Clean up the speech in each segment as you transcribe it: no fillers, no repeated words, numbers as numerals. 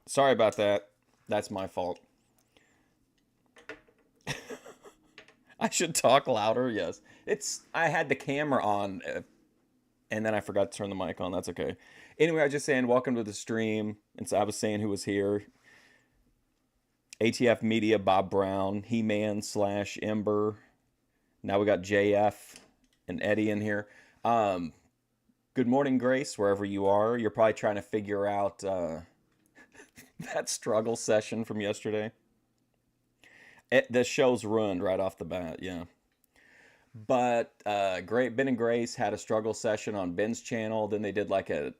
Sorry about that. That's my fault. I should talk louder. Yes. I had the camera on and then I forgot to turn the mic on. That's okay. Anyway, I was just saying welcome to the stream. And so I was saying who was here. ATF Media, Bob Brown, He-Man slash Ember. Now we got JF and Eddie in here. Um, Good morning, Grace, wherever you are. You're probably trying to figure out that struggle session from yesterday. The show's ruined right off the bat, yeah. But great Ben and Grace had a struggle session on Ben's channel. Then they did like a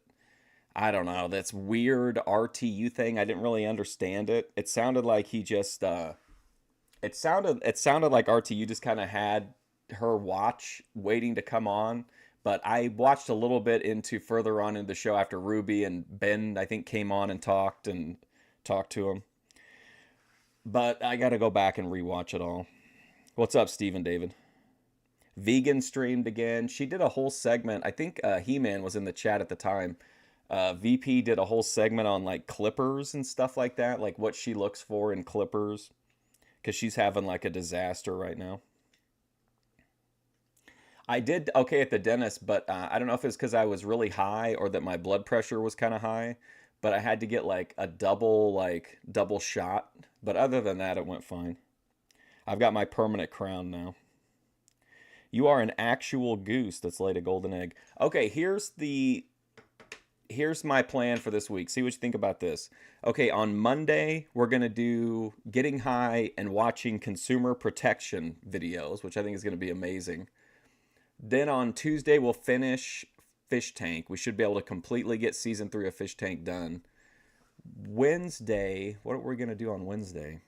I don't know, that's weird RTU thing. I didn't really understand it. It sounded like he just it sounded like RTU just kind of had her watch waiting to come on. But I watched a little bit into further on in the show after Ruby and Ben I think came on and talked to him. But I got to go back and rewatch it all. What's up, Stephen David? Vegan streamed again. She did a whole segment. I think He-Man was in the chat at the time. VP did a whole segment on like clippers and stuff like that, like what she looks for in clippers, because she's having like a disaster right now. I did okay at the dentist, but I don't know if it's because I was really high or that my blood pressure was kind of high, but I had to get like a double shot. But other than that, it went fine. I've got my permanent crown now. You are an actual goose that's laid a golden egg. Okay, here's my plan for this week. See what you think about this. Okay, on Monday, we're going to do getting high and watching consumer protection videos, which I think is going to be amazing. Then on Tuesday, we'll finish Fish Tank. We should be able to completely get season 3 of Fish Tank done. Wednesday, what are we going to do on Wednesday?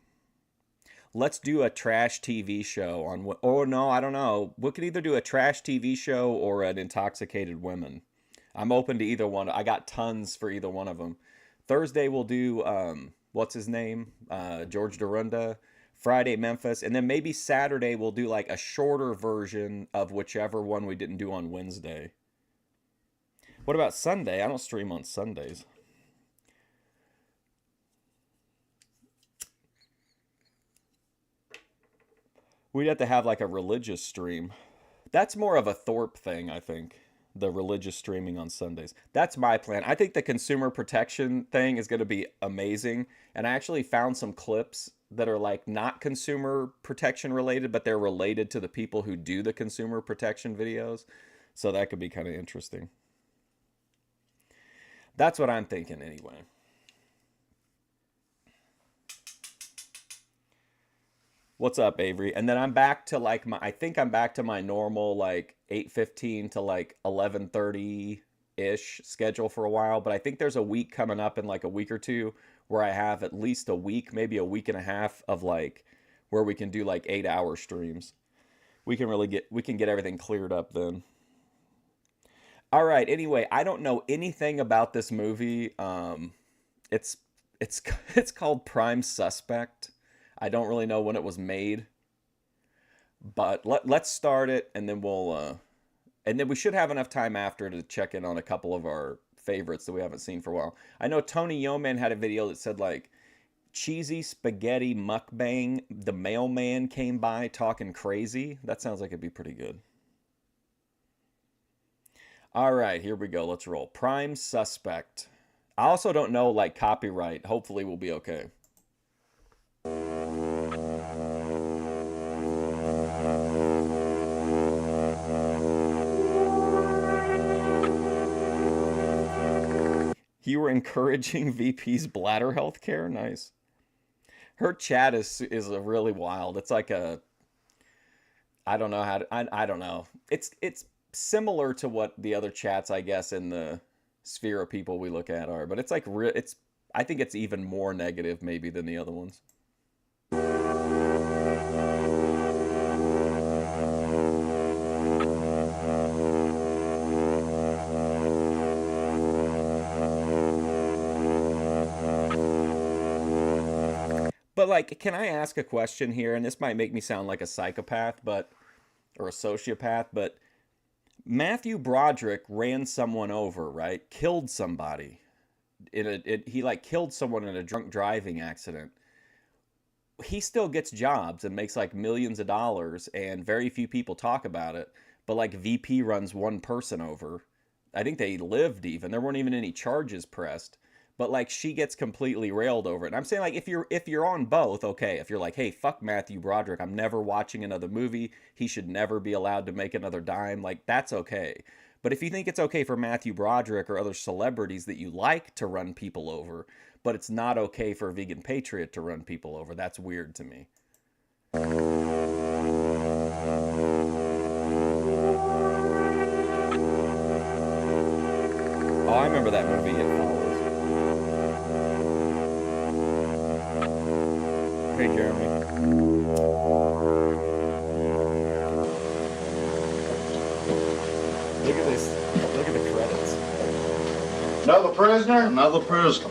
Let's do a trash TV show on. Oh no, I don't know. We could either do a trash TV show or an intoxicated women. I'm open to either one. I got tons for either one of them. Thursday we'll do what's his name? George Dorunda. Friday Memphis, and then maybe Saturday we'll do like a shorter version of whichever one we didn't do on Wednesday. What about Sunday? I don't stream on Sundays. We'd have to have like a religious stream. That's more of a Thorpe thing, I think. The religious streaming on Sundays. That's my plan. I think the consumer protection thing is going to be amazing. And I actually found some clips that are like not consumer protection related, but they're related to the people who do the consumer protection videos. So that could be kind of interesting. That's what I'm thinking anyway. What's up, Avery? And then I'm back to like my I think I'm back to my normal like 8:15 to like 11:30 ish schedule for a while, but I think there's a week coming up in like a week or two where I have at least a week, maybe a week and a half of like where we can do like 8-hour streams. We can get everything cleared up then. All right, anyway, I don't know anything about this movie. It's it's it's called Prime Suspect. I don't really know when it was made, but let's start it and then and then we should have enough time after to check in on a couple of our favorites that we haven't seen for a while. I know Tony Yeoman had a video that said like cheesy spaghetti mukbang. The mailman came by talking crazy. That sounds like it'd be pretty good. All right, here we go. Let's roll. Prime Suspect. I also don't know like copyright. Hopefully we'll be okay. You were encouraging VP's bladder health care? Nice. Her chat is a really wild. It's like a I don't know how to I don't know. It's similar to what the other chats I guess in the sphere of people we look at are, but it's like it's I think it's even more negative maybe than the other ones. But like, can I ask a question here? And this might make me sound like a psychopath, but or a sociopath, but Matthew Broderick ran someone over, right? Killed somebody. he like killed someone in a drunk driving accident. He still gets jobs and makes like millions of dollars, and very few people talk about it. But like VP runs one person over. I think they lived even. There weren't even any charges pressed. But like she gets completely railed over it. And I'm saying like if you're on both, okay. If you're like, hey, fuck Matthew Broderick, I'm never watching another movie. He should never be allowed to make another dime. Like that's okay. But if you think it's okay for Matthew Broderick or other celebrities that you like to run people over, but it's not okay for a vegan patriot to run people over, that's weird to me. Oh, I remember that movie, It Follows. Hey, Jeremy. Look at this. Look at the credits. Another prisoner? Another prisoner.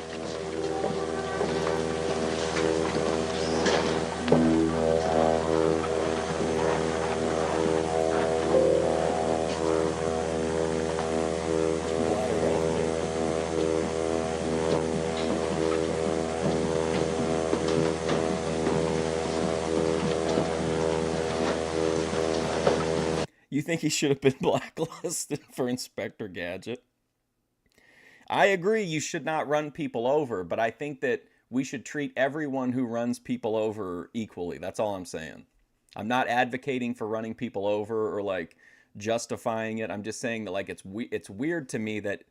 You think he should have been blacklisted for Inspector Gadget? I agree you should not run people over, but I think that we should treat everyone who runs people over equally. That's all I'm saying. I'm not advocating for running people over or like justifying it. I'm just saying that like it's weird to me that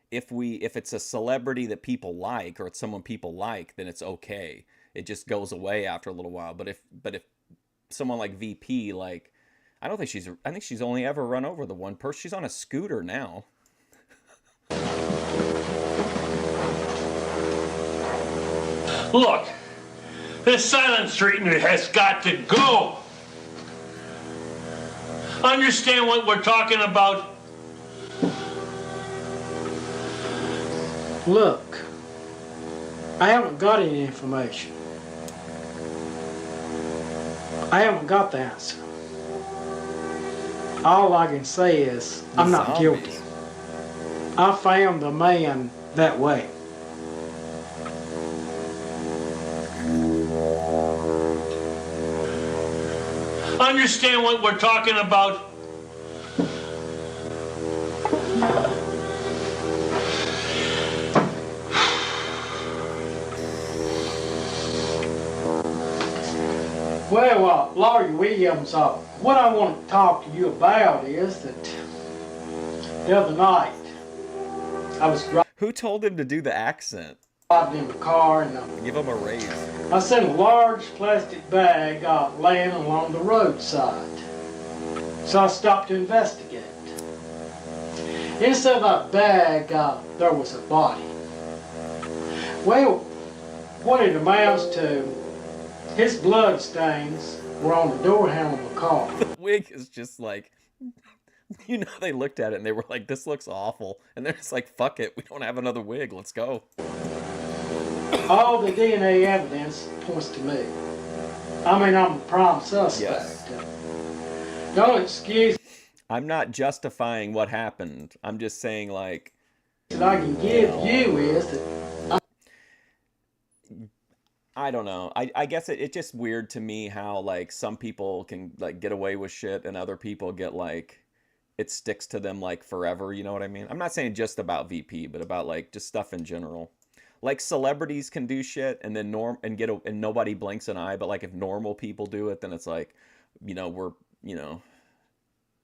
if it's a celebrity that people like or it's someone people like, then it's okay. It just goes away after a little while. But if someone like VP, like I think she's only ever run over the one person. She's on a scooter now. Look, this silent treatment has got to go. Understand what we're talking about? Look, I haven't got any information. I haven't got the answer. All I can say is I'm not guilty. I found the man that way. Understand what we're talking about? Well, Lawyer Williams, what I want to talk to you about is that the other night I was Who told him to do the accent? driving in the car and Give him a raise. I seen a large plastic bag laying along the roadside. So I stopped to investigate. Inside that bag, there was a body. Well, what it amounts to, his blood stains were on the door handle of the car. The wig is just like, you know, they looked at it and they were like, this looks awful. And they're just like, fuck it, we don't have another wig, let's go. All the DNA evidence points to me. I mean, I'm the prime suspect. Yes. Don't excuse I'm not justifying what happened. I'm just saying like, that I can give you is that I don't know. I guess it's just weird to me how like some people can like get away with shit and other people get like it sticks to them like forever, you know what I mean? I'm not saying just about VP, but about like just stuff in general. Like celebrities can do shit and then and nobody blinks an eye, but like if normal people do it, then it's like, you know, we're, you know,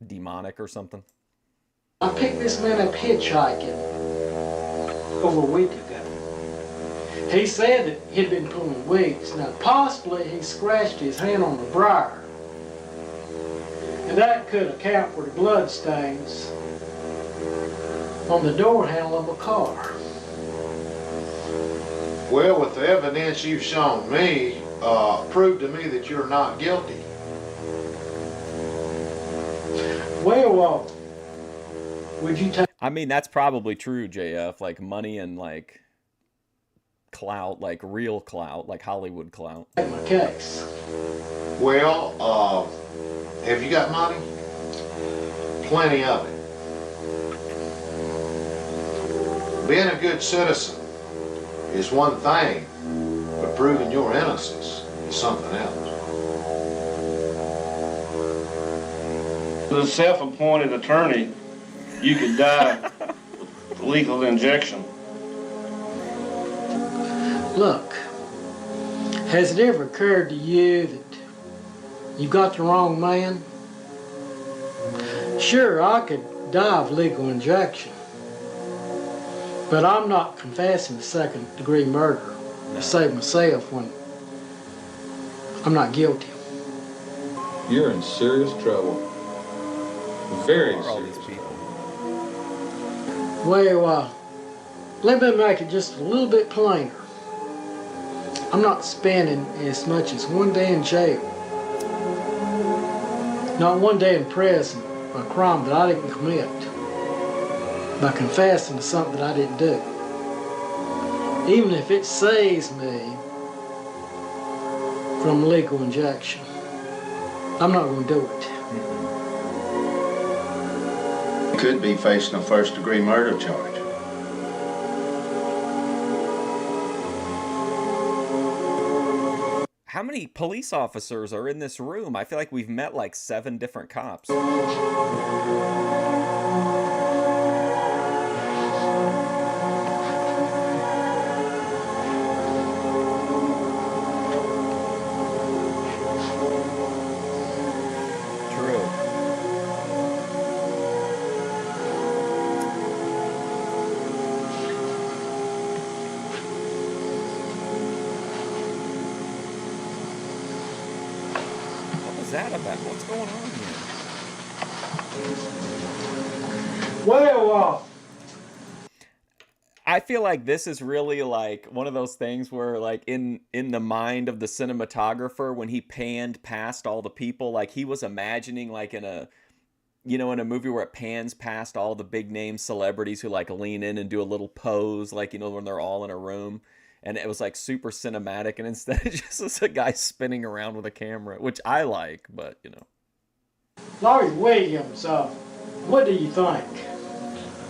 demonic or something. I picked this man up hitchhiking over a week ago. He said that he'd been pulling wigs. Now, possibly he scratched his hand on the briar. And that could account for the blood stains on the door handle of a car. Well, with the evidence you've shown me, prove to me that you're not guilty. Well, would you take I mean, that's probably true, JF. Like money and like clout, like real clout, like Hollywood clout. my case? Well, have you got money? Plenty of it. Being a good citizen is one thing, but proving your innocence is something else. As a self-appointed attorney, you could die with lethal injection. Look, has it ever occurred to you that you got the wrong man? Sure, I could die of legal injection, but I'm not confessing to second-degree murder to save myself when I'm not guilty. You're in serious trouble. Very Who are all these serious. people? Well, let me make it just a little bit plainer. I'm not spending as much as one day in jail. Not one day in prison for a crime that I didn't commit. By confessing to something that I didn't do. Even if it saves me from legal injection, I'm not going to do it. You could be facing a first-degree murder charge. How many police officers are in this room? I feel like we've met like 7 different cops. True. What was that about? What's going on here? Well, I feel like this is really like one of those things where like in the mind of the cinematographer when he panned past all the people, like he was imagining like in a in a movie where it pans past all the big name celebrities who like lean in and do a little pose, like when they're all in a room, and it was like super cinematic, and instead it just was a guy spinning around with a camera, which I like, but Laurie Williams, what do you think?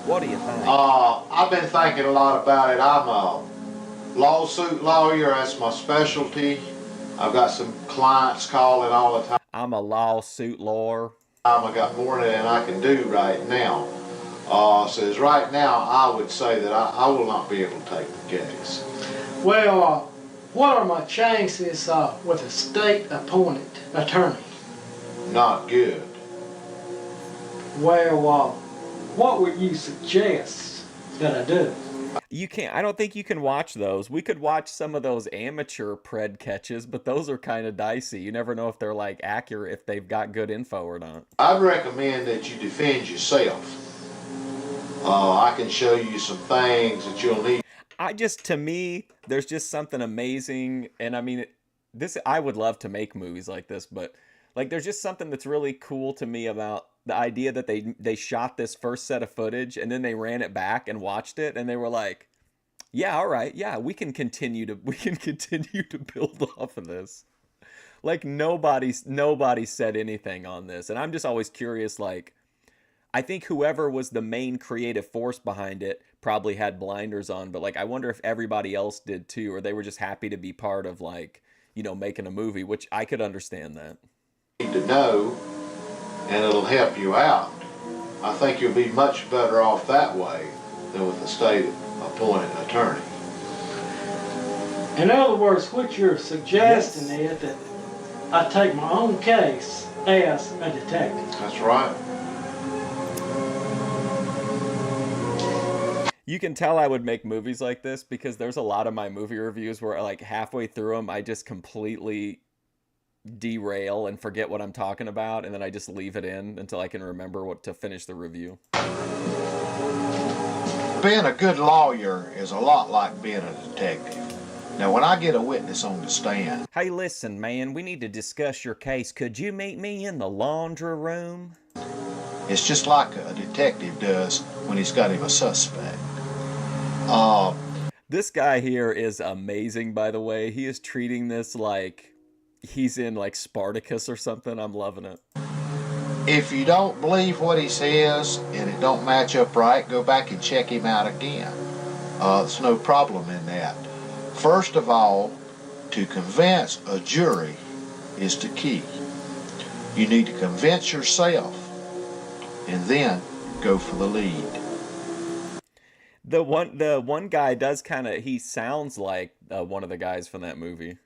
What do you think? I've been thinking a lot about it. I'm a lawsuit lawyer. That's my specialty. I've got some clients calling all the time. I'm a lawsuit lawyer. I got more than I can do right now. Says right now, I would say that I will not be able to take the case. Well, what are my chances with a state-appointed attorney? Not good. Well, what would you suggest that I do? You can't. I don't think you can watch those. We could watch some of those amateur pred catches, but those are kind of dicey. You never know if they're like accurate, if they've got good info or not. I'd recommend that you defend yourself. I can show you some things that you'll need. To me, there's just something amazing, and I mean, I would love to make movies like this, but like, there's just something that's really cool to me about the idea that they shot this first set of footage and then they ran it back and watched it and they were like, yeah, all right, yeah, we can continue to build off of this. Like nobody said anything on this, and I'm just always curious. Like, I think whoever was the main creative force behind it probably had blinders on, but like, I wonder if everybody else did too, or they were just happy to be part of like making a movie, which I could understand that. To know, and it'll help you out. I think you'll be much better off that way than with a state-appointed attorney. In other words, what you're suggesting is that I take my own case as a detective. That's right. You can tell I would make movies like this because there's a lot of my movie reviews where like halfway through them, I just completely derail and forget what I'm talking about, and then I just leave it in until I can remember what to finish the review. Being a good lawyer is a lot like being a detective. Now, when I get a witness on the stand... Hey, listen, man, we need to discuss your case. Could you meet me in the laundry room? It's just like a detective does when he's got him a suspect. This guy here is amazing, by the way. He is treating this like he's in like Spartacus or something. I'm loving it. If you don't believe what he says and it don't match up right, go back and check him out again. There's no problem in that. First of all, to convince a jury is the key. You need to convince yourself and then go for the lead. The one guy does kind of, he sounds like one of the guys from that movie.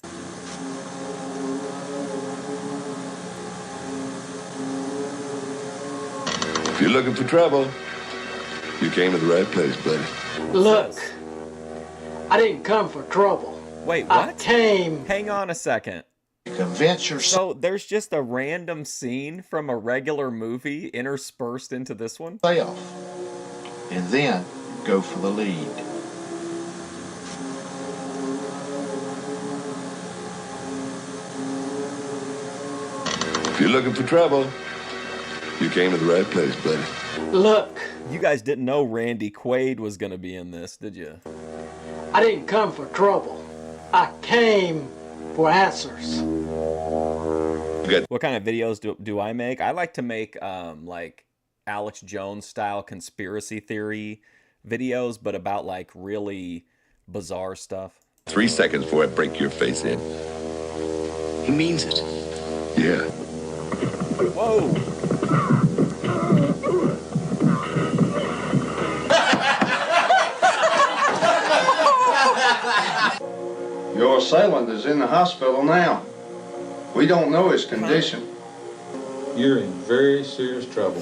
If you're looking for trouble, you came to the right place, buddy. Look, I didn't come for trouble. Wait, I what? came. Hang on a second. Convince yourself So there's just a random scene from a regular movie interspersed into this one? and then go for the lead. If you're looking for trouble, you came to the right place, buddy. Look, You guys didn't know Randy Quaid was going to be in this, did you? I didn't come for trouble. I came for answers. What kind of videos do I make? I like to make like Alex Jones style conspiracy theory videos, but about like really bizarre stuff. 3 seconds before I break your face in. He means it. Yeah. Whoa! Your assailant is in the hospital now. We don't know his condition. You're in very serious trouble.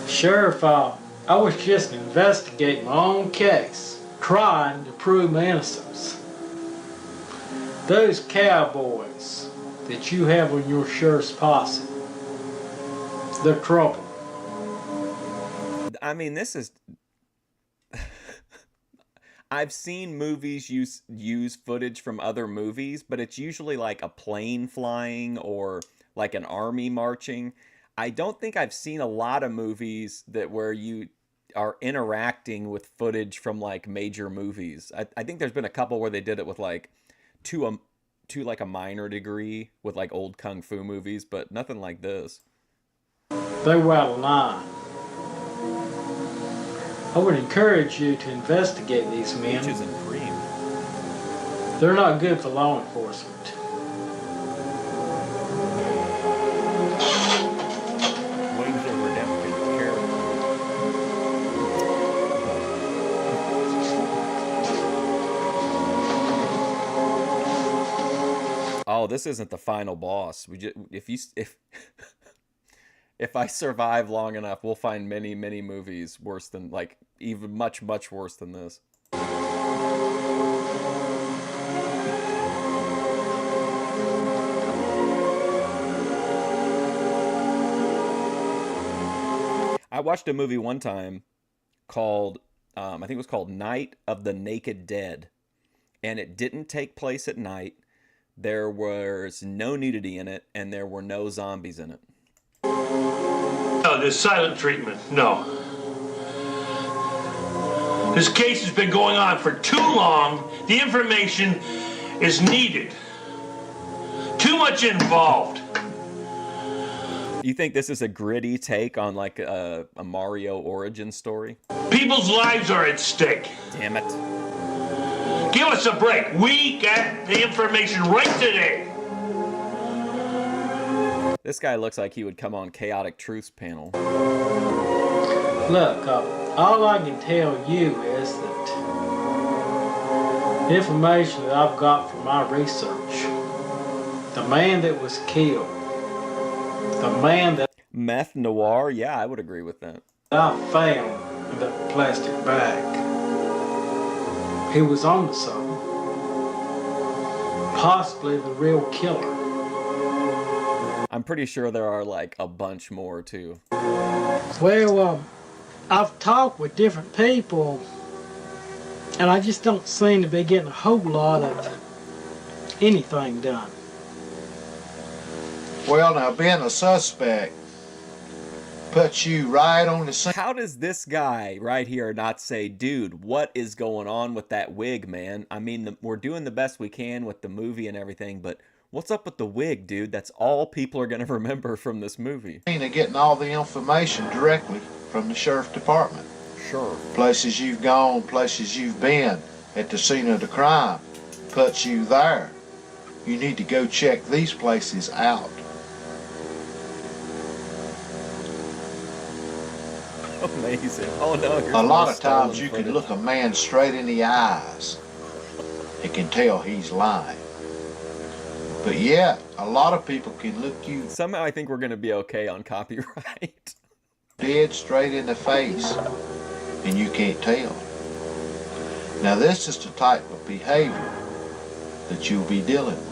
Sheriff, I was just investigating my own case, trying to prove my innocence. Those cowboys that you have on your sheriff's posse, they're trouble. I mean, this is... I've seen movies use footage from other movies, but it's usually like a plane flying or like an army marching. I don't think I've seen a lot of movies where you are interacting with footage from like major movies. I think there's been a couple where they did it with like to like a minor degree with like old kung fu movies, but nothing like this. They were out of line. I would encourage you to investigate these men. Peaches and cream. They're not good for law enforcement. Wings of Redemption. Careful. Oh, this isn't the final boss. If I survive long enough, we'll find many, many movies worse than, like, even much, much worse than this. I watched a movie one time called, I think it was called Night of the Naked Dead. And it didn't take place at night. There was no nudity in it, and there were no zombies in it. No, there's silent treatment. No. This case has been going on for too long. The information is needed. Too much involved. You think this is a gritty take on like a Mario origin story? People's lives are at stake. Damn it. Give us a break. We got the information right today. This guy looks like he would come on Chaotic Truths panel. Look, all I can tell you is that the information that I've got from my research, the man that was killed, the man that Meth Noir? Yeah, I would agree with that. I found in that plastic bag, he was on to something. Possibly the real killer. I'm pretty sure there are like a bunch more too. Well, I've talked with different people, and I just don't seem to be getting a whole lot of anything done. Well, now, being a suspect puts you right on the scene. How does this guy right here not say, dude, what is going on with that wig, man? I mean, we're doing the best we can with the movie and everything, but what's up with the wig, dude? That's all people are going to remember from this movie. Of getting all the information directly from the sheriff department. Sure. Places you've gone, places you've been at the scene of the crime puts you there. You need to go check these places out. Amazing. Oh no, here's A lot more of times stolen you footage. can look a man straight in the eyes and can tell he's lying. But yet, a lot of people can look you Somehow I think we're going to be okay on copyright. dead straight in the face and you can't tell. Now this is the type of behavior that you'll be dealing with.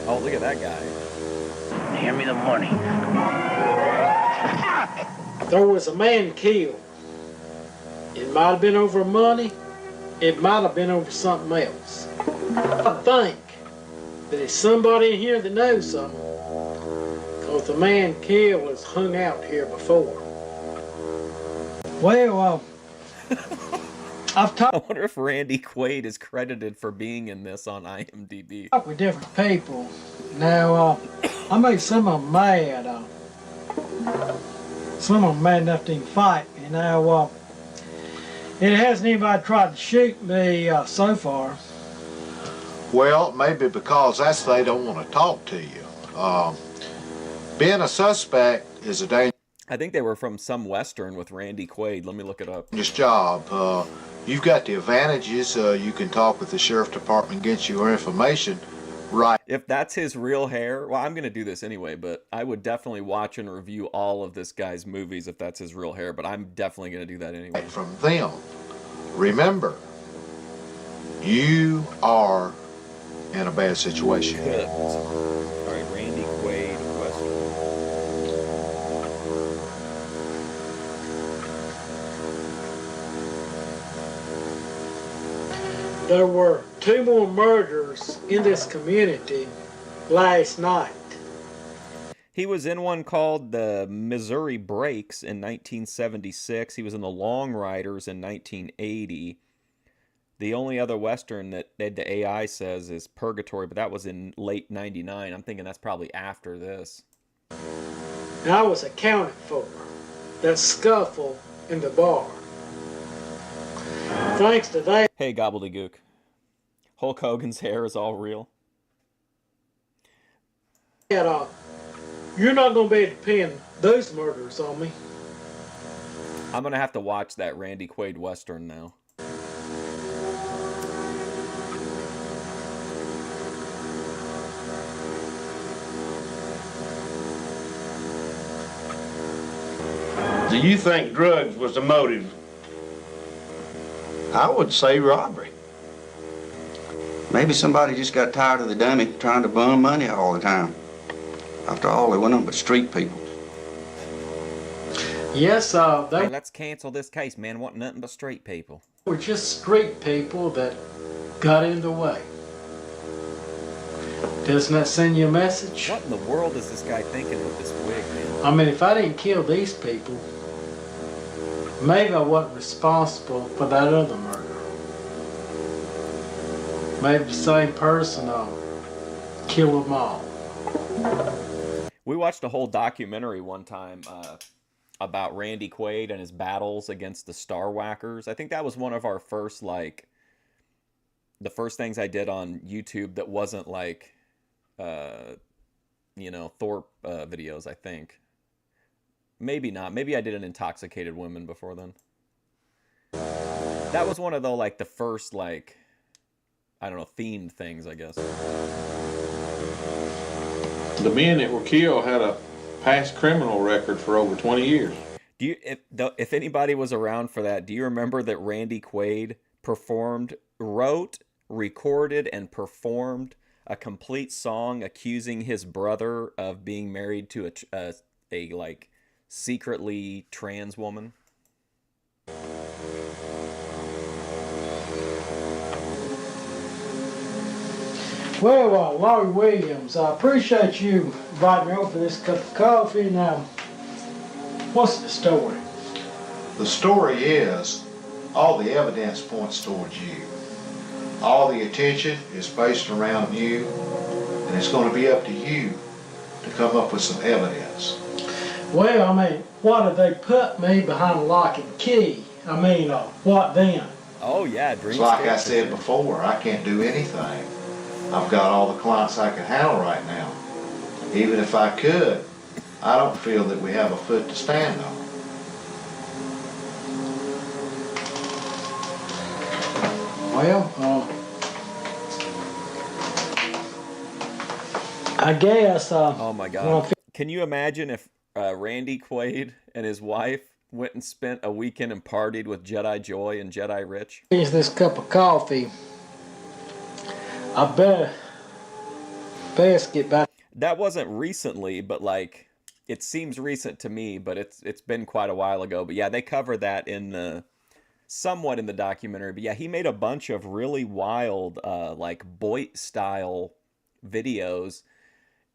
Oh, look at that guy. Hand me the money. There was a man killed. It might have been over money. It might have been over something else. I think that there's somebody in here that knows something. Because the man killed was hung out here before. Well, I've I wonder if Randy Quaid is credited for being in this on IMDb. talked with different people. Now, I made some of them mad. Some of them mad enough to even fight me. Now, it hasn't anybody tried to shoot me so far. Well, maybe because that's they don't want to talk to you. Being a suspect is a I think they were from some Western with Randy Quaid. Let me look it up. dangerous job. You've got the advantages. You can talk with the sheriff department, get your information right. If that's his real hair, well, I'm going to do this anyway, but I would definitely watch and review all of this guy's movies if that's his real hair, but I'm definitely going to do that anyway. From them. Remember, you are in a bad situation. Good. All right, Randy Quaid, Western. There were 2 more murders in this community last night. He was in one called the Missouri Breaks in 1976. He was in the Long Riders in 1980. The only other Western that the AI says is Purgatory, but that was in late 99. I'm thinking that's probably after this. And I was accounted for. That scuffle in the bar. Thanks to that, Hey, gobbledygook. Hulk Hogan's hair is all real. you're not going to be able to pin those murders on me. I'm going to have to watch that Randy Quaid Western now. Do you think drugs was the motive? I would say robbery. Maybe somebody just got tired of the dummy trying to bum money all the time. After all, they weren't nothing but street people. Yes, Hey, they let's cancel this case, man. Want nothing but straight people. were just street people that got in the way. Doesn't that send you a message? What in the world is this guy thinking with this wig, man? I mean, if I didn't kill these people, maybe I wasn't responsible for that other murder. Maybe the same person killed them all. We watched a whole documentary one time about Randy Quaid and his battles against the Star Whackers. I think that was one of our first, like, the first things I did on YouTube that wasn't like, Thorpe videos, I think. Maybe not. Maybe I did an Intoxicated Women before then. That was one of the first, like, I don't know, themed things, I guess. The men that were killed had a past criminal record for over 20 years. Do you, if anybody was around for that, do you remember that Randy Quaid wrote, recorded, and performed a complete song accusing his brother of being married to a like secretly trans woman? Well, Laurie Williams, I appreciate you inviting me over for this cup of coffee. Now, what's the story? The story is all the evidence points towards you. All the attention is based around you, and it's going to be up to you to come up with some evidence. Well, I mean, what if they put me behind lock and key? I mean, what then? Oh yeah, It's like I said sure. before, I can't do anything. I've got all the clients I can handle right now. Even if I could, I don't feel that we have a foot to stand on. Well, I guess. Oh my God. Can you imagine if Randy Quaid and his wife went and spent a weekend and partied with Jedi Joy and Jedi Rich? Finish this cup of coffee. I best get back. That wasn't recently, but like it seems recent to me, but it's been quite a while ago. But yeah, they cover that in the somewhat in the documentary. But yeah, he made a bunch of really wild like Boit style videos.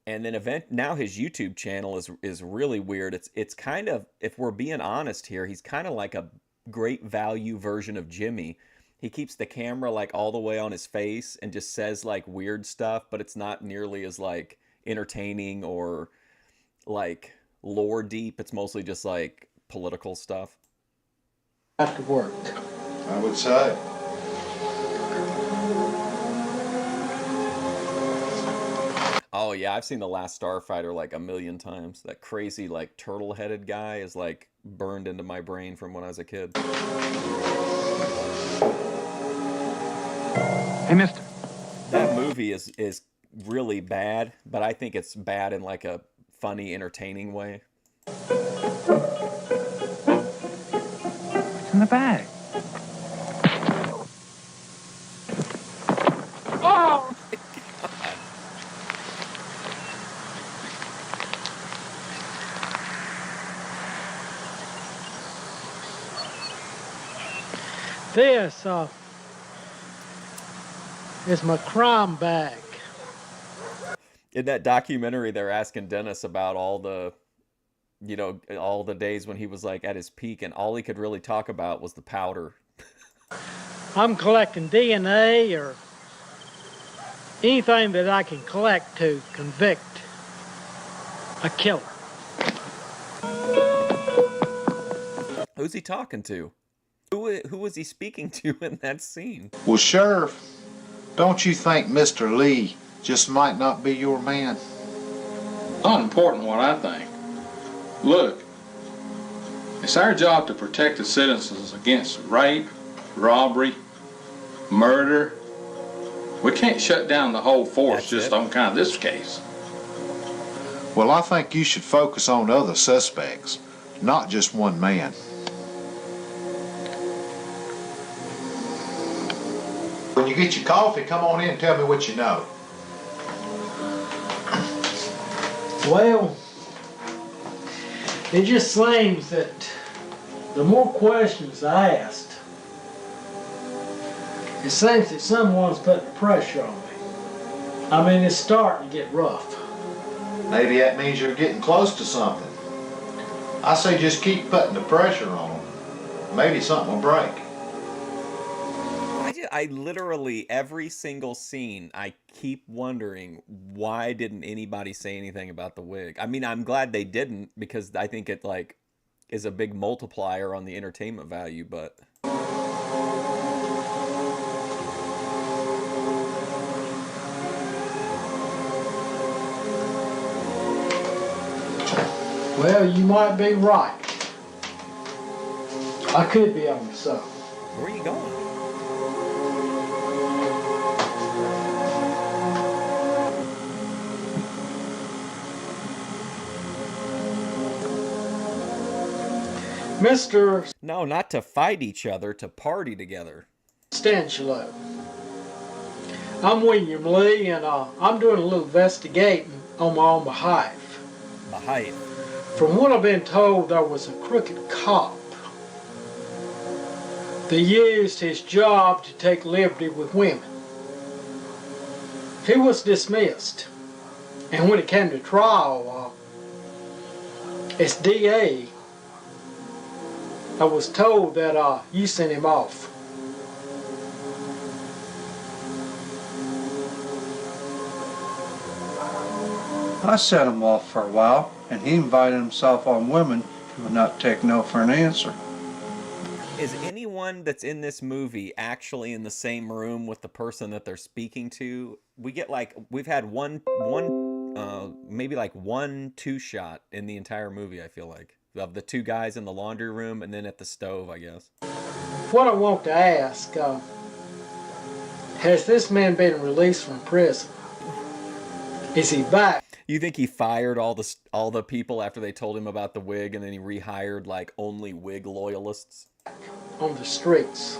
And then now his YouTube channel is really weird. It's kind of, if we're being honest here, he's kind of like a great value version of Jimmy. He keeps the camera like all the way on his face and just says like weird stuff, but it's not nearly as like entertaining or like lore deep. It's mostly just like political stuff. After work, I would say. Oh yeah, I've seen The Last Starfighter like a million times. That crazy like turtle-headed guy is like burned into my brain from when I was a kid. Hey, mister. That movie is really bad, but I think it's bad in like a funny, entertaining way. What's in the bag? Oh! this is my crime bag. In that documentary, they're asking Dennis about all the days when he was like at his peak, and all he could really talk about was the powder. I'm collecting DNA or anything that I can collect to convict a killer. Who's he talking to? Who was he speaking to in that scene? Well, Sheriff, don't you think Mr. Lee just might not be your man? Not important what I think. Look, it's our job to protect the citizens against rape, robbery, murder. We can't shut down the whole force just on kind of this case. Well, I think you should focus on other suspects, not just one man. When you get your coffee, come on in and tell me what you know. Well, it just seems that the more questions asked, it seems that someone's putting pressure on me. I mean, it's starting to get rough. Maybe that means you're getting close to something. I say just keep putting the pressure on them. Maybe something will break. I literally, every single scene, I keep wondering, why didn't anybody say anything about the wig? I mean, I'm glad they didn't, because I think it like is a big multiplier on the entertainment value, but Well, you might be right. I could be on the sub. Where are you going? Mr. No, not to fight each other, to party together. Stanchelo. I'm William Lee, and I'm doing a little investigating on my own behalf. Behind. From what I've been told, there was a crooked cop that used his job to take liberty with women. He was dismissed, and when it came to trial, as DA, I was told that you sent him off. I sent him off for a while, and he invited himself on women who would not take no for an answer. Is anyone that's in this movie actually in the same room with the person that they're speaking to? We get like we've had maybe like 1-2 shot in the entire movie. I feel like of the two guys in the laundry room and then at the stove, I guess. What I want to ask, has this man been released from prison? Is he back? You think he fired all the people after they told him about the wig, and then he rehired like only wig loyalists On the streets?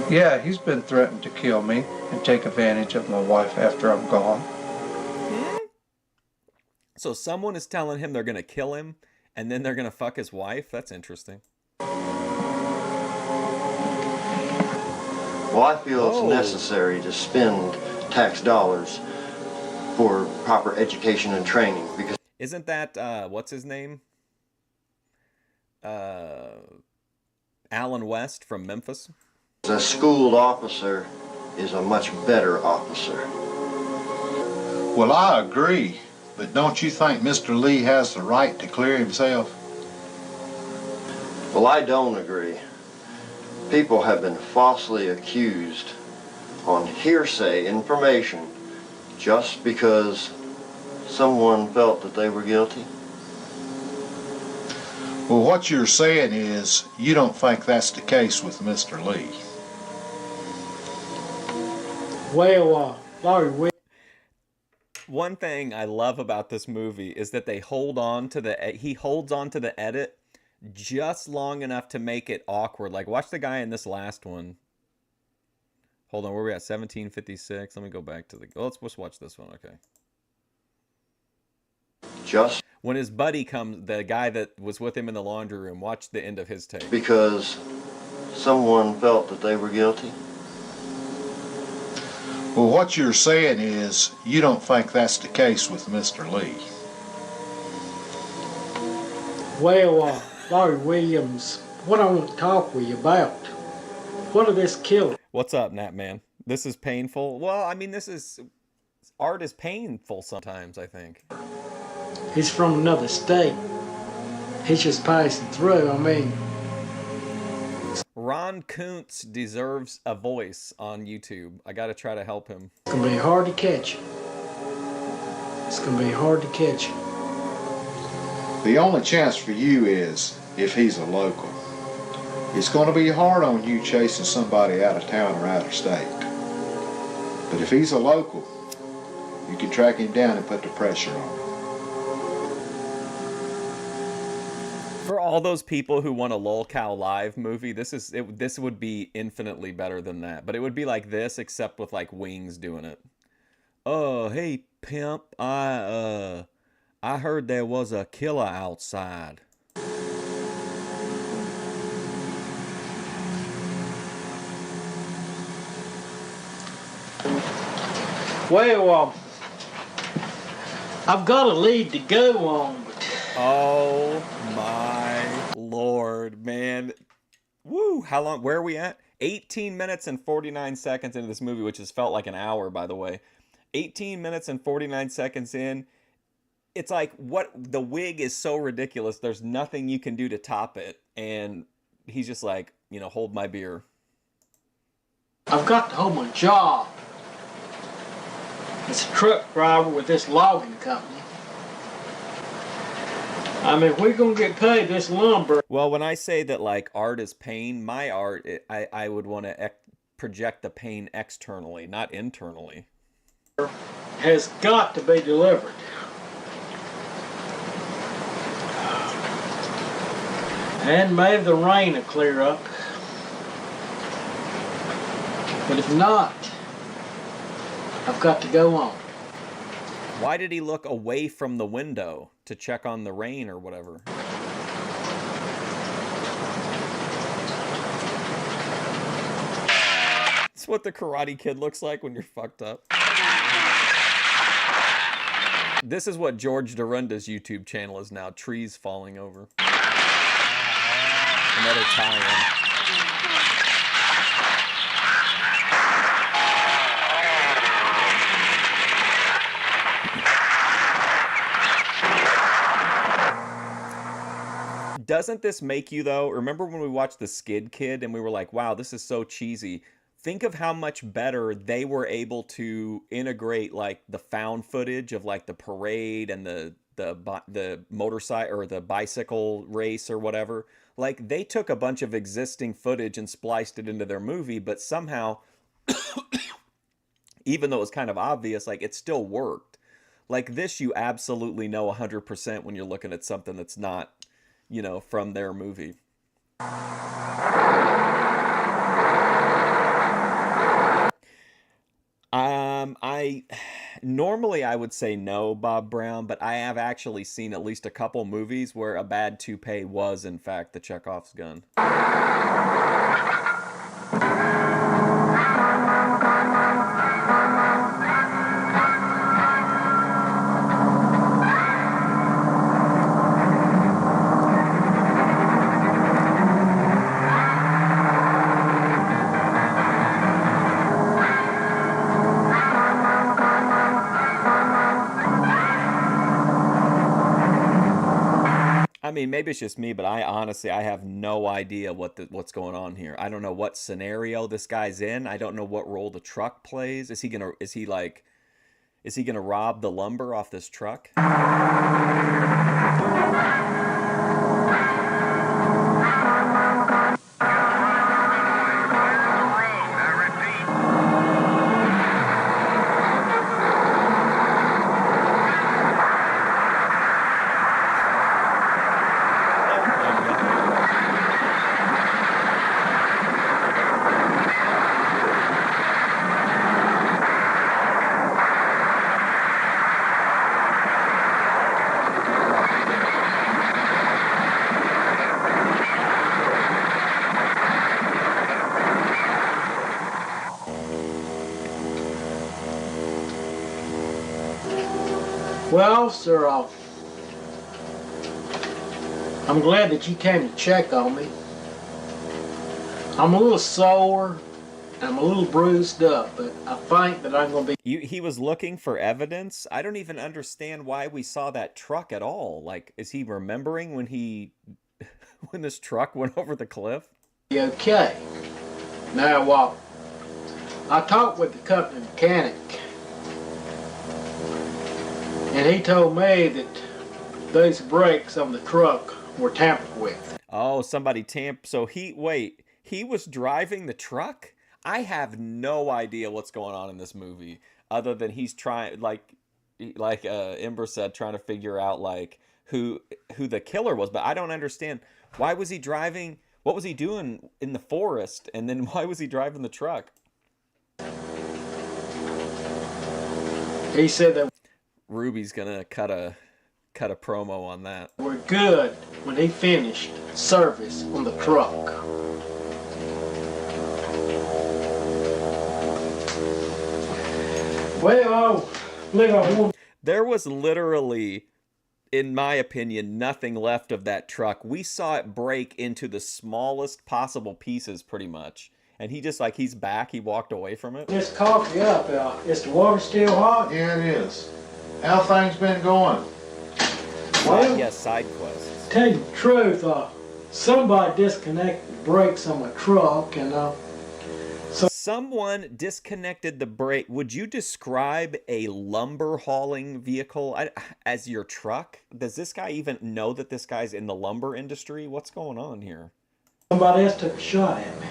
Yeah, he's been threatening to kill me and take advantage of my wife after I'm gone. So someone is telling him they're gonna kill him, and then they're gonna fuck his wife? That's interesting. Well, I feel it's necessary to spend tax dollars for proper education and training because... Isn't that, what's his name? Alan West from Memphis? A schooled officer is a much better officer. Well, I agree, but don't you think Mr. Lee has the right to clear himself? Well, I don't agree. People have been falsely accused on hearsay information just because someone felt that they were guilty. Well, what you're saying is you don't think that's the case with Mr. Lee. Well, Larry, one thing I love about this movie is that he holds on to the edit just long enough to make it awkward. Like, watch the guy in this last one. Hold on, where are we at? 1756. Let me go back to let's watch this one. Okay. Just when his buddy comes, the guy that was with him in the laundry room, watch the end of his tape. because someone felt that they were guilty. Well, what you're saying is you don't think that's the case with Mr. Lee. well, Larry Williams, what I want to talk with you about. What of this killing? What's up, Nat Man? This is painful. Well, I mean, art is painful sometimes, I think. He's from another state. He's just passing through. I mean, Ron Kuntz deserves a voice on YouTube. I gotta try to help him. it's going to be hard to catch him. It's going to be hard to catch him. The only chance for you is if he's a local. It's going to be hard on you chasing somebody out of town or out of state. But if he's a local, you can track him down and put the pressure on him. For all those people who want a Lol Cow Live movie, this would be infinitely better than that. But it would be like this, except with like Wings doing it. Oh, hey pimp, I heard there was a killer outside. Well, I've got a lead to go on, but... Oh my Lord, man. Woo, how long, where are we at? 18 minutes and 49 seconds into this movie, which has felt like an hour, by the way. 18 minutes and 49 seconds in. It's like, the wig is so ridiculous, there's nothing you can do to top it. And he's just like, hold my beer. I've got to hold my job. It's a truck driver with this logging company. I mean, we're going to get paid this lumber. Well, when I say that, like, art is pain, my art, I would want to project the pain externally, not internally. Has got to be delivered. And maybe the rain will clear up. But if not, I've got to go on. Why did he look away from the window to check on the rain or whatever? That's what the Karate Kid looks like when you're fucked up. This is what George Dorinda's YouTube channel is now. Trees falling over. Another tie-in. Doesn't this make you, though? Remember when we watched The Skid Kid and we were like, wow, this is so cheesy. Think of how much better they were able to integrate like the found footage of like the parade and the motorcycle or the bicycle race or whatever. Like they took a bunch of existing footage and spliced it into their movie, but somehow, even though it was kind of obvious, like it still worked. Like this, you absolutely know 100% when you're looking at something that's not, from their movie. I normally I would say no, Bob Brown, but I have actually seen at least a couple movies where a bad toupee was in fact the Chekhov's gun. I mean, maybe it's just me, but I honestly, I have no idea what's going on here. I don't know what scenario this guy's in. I don't know what role the truck plays. Is he gonna rob the lumber off this truck? Well, sir, I'm glad that you came to check on me. I'm a little sore, I'm a little bruised up, but I think that I'm going to be... He was looking for evidence? I don't even understand why we saw that truck at all. Like, is he remembering when when this truck went over the cliff? Okay. Now, I talked with the company mechanic, and he told me that those brakes on the truck were tampered with. Oh, somebody so he was driving the truck? I have no idea what's going on in this movie, other than he's trying, like Ember said, trying to figure out like who the killer was. But I don't understand, why was he driving? What was he doing in the forest? And then why was he driving the truck? He said that Ruby's gonna cut a promo on that. We're good when he finished service on the truck. Well, there was literally, in my opinion, nothing left of that truck. We saw it break into the smallest possible pieces, pretty much. And he just, like, he's back. He walked away from it. This coffee up, is the water still hot? Yeah, it is. How things been going? Well, yes, side quests. Tell you the truth, somebody disconnected the brakes on my truck, and someone disconnected the brake. Would you describe a lumber hauling vehicle as your truck? Does this guy even know that this guy's in the lumber industry? What's going on here? Somebody else took a shot at me.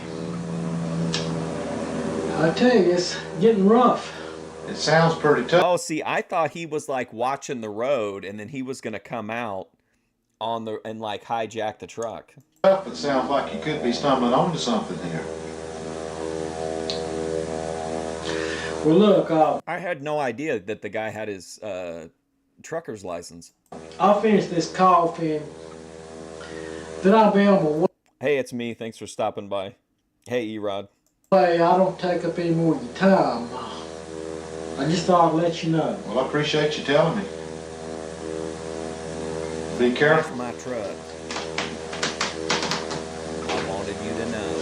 I tell you, it's getting rough. It sounds pretty tough. Oh, see, I thought he was like watching the road, and then he was gonna come out and like hijack the truck. It sounds like you could be stumbling onto something here. Well, look, I had no idea that the guy had his trucker's license. I'll finish this coffee, and then I'll be on my way. Hey, it's me. Thanks for stopping by. Hey, Erod. Hey, I don't take up any more of your time. I just thought I'd let you know. Well, I appreciate you telling me. Be careful. That's my truck. I wanted you to know.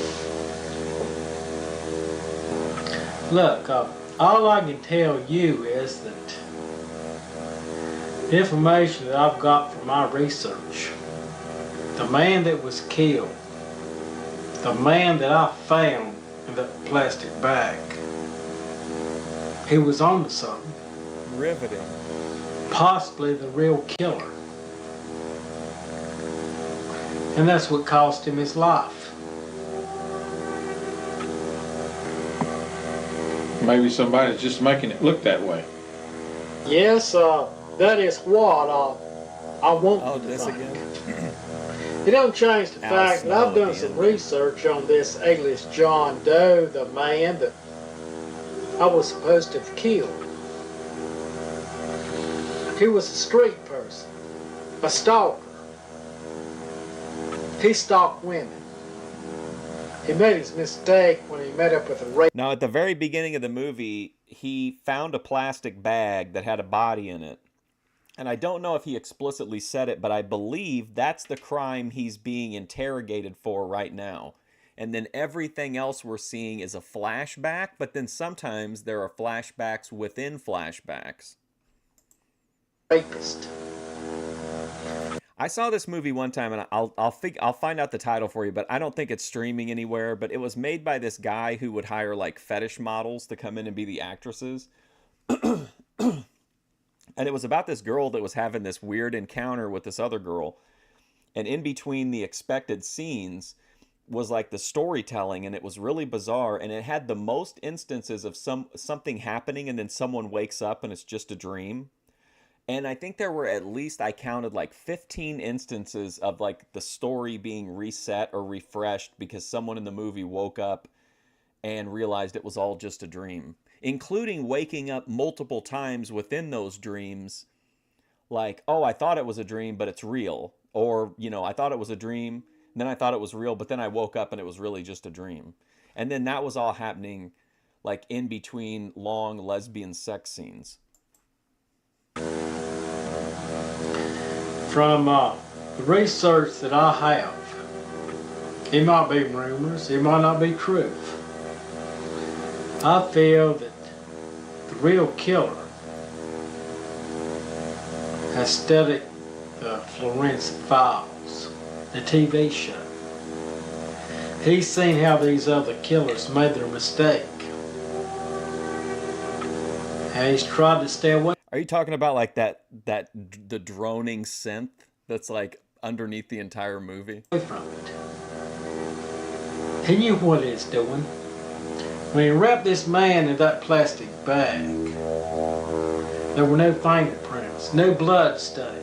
Look, all I can tell you is that the information that I've got from my research the man that was killed, the man that I found in that plastic bag, he was onto something. Riveting. Possibly the real killer. And that's what cost him his life. Maybe somebody's just making it look that way. Yes, that is what I want Oh, to this think. again? It don't change the Al fact that Snow I've done at the some end. research on this alias John Doe, the man that I was supposed to have killed. He was a street person, a stalker. He stalked women. He made his mistake when he met up with a rape. Now, at the very beginning of the movie, he found a plastic bag that had a body in it. And I don't know if he explicitly said it, but I believe that's the crime he's being interrogated for right now. And then everything else we're seeing is a flashback, but then sometimes there are flashbacks within flashbacks. Rapist. I saw this movie one time, and I'll find out the title for you, but I don't think it's streaming anywhere. But it was made by this guy who would hire like fetish models to come in and be the actresses. And it was about this girl that was having this weird encounter with this other girl. And in between the expected scenes was like the storytelling, and it was really bizarre. And it had the most instances of something happening and then someone wakes up and it's just a dream. And I think there were at least, I counted like 15 instances of like the story being reset or refreshed because someone in the movie woke up and realized it was all just a dream, including waking up multiple times within those dreams. Like, oh, I thought it was a dream, but it's real. Or, you know, I thought it was a dream, then I thought it was real, but then I woke up and it was really just a dream. And then that was all happening like in between long lesbian sex scenes. From the research that I have, it might be rumors, it might not be truth. I feel that the real killer has studied the Florence Files, the TV show. He's seen how these other killers made their mistake. And he's tried to stay away. Are you talking about like the droning synth that's like underneath the entire movie? From it. He knew what he was doing. When he wrapped this man in that plastic bag, there were no fingerprints, no blood stain,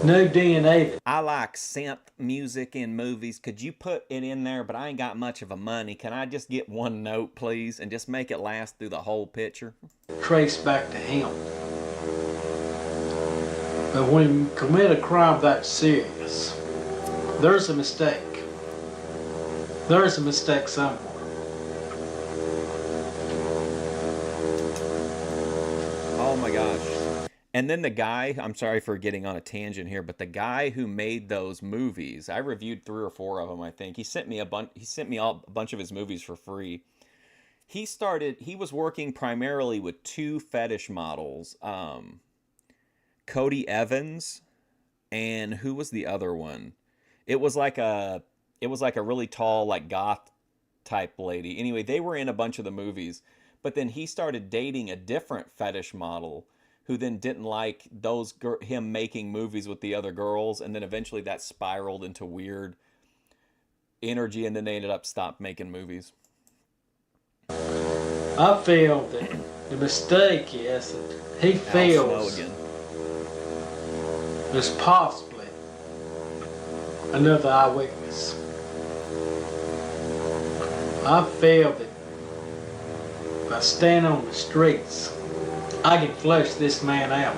no DNA. I like synth music in movies. Could you put it in there? But I ain't got much of a money. Can I just get one note, please, and just make it last through the whole picture? Traced back to him. But when you commit a crime that serious, there's a mistake. There's a mistake somewhere. Oh my gosh. And then the guy, I'm sorry for getting on a tangent here, but the guy who made those movies, I reviewed 3 or 4 of them, I think. He sent me a bunch of his movies for free. He was working primarily with 2 fetish models, Cody Evans, and who was the other one? It was like a really tall, like goth type lady. Anyway, they were in a bunch of the movies, but then he started dating a different fetish model who then didn't like him making movies with the other girls, and then eventually that spiraled into weird energy, and then they ended up stopped making movies. I feel that the mistake is that he feels there's possibly another eyewitness. I feel that if I stand on the streets, I can flush this man out.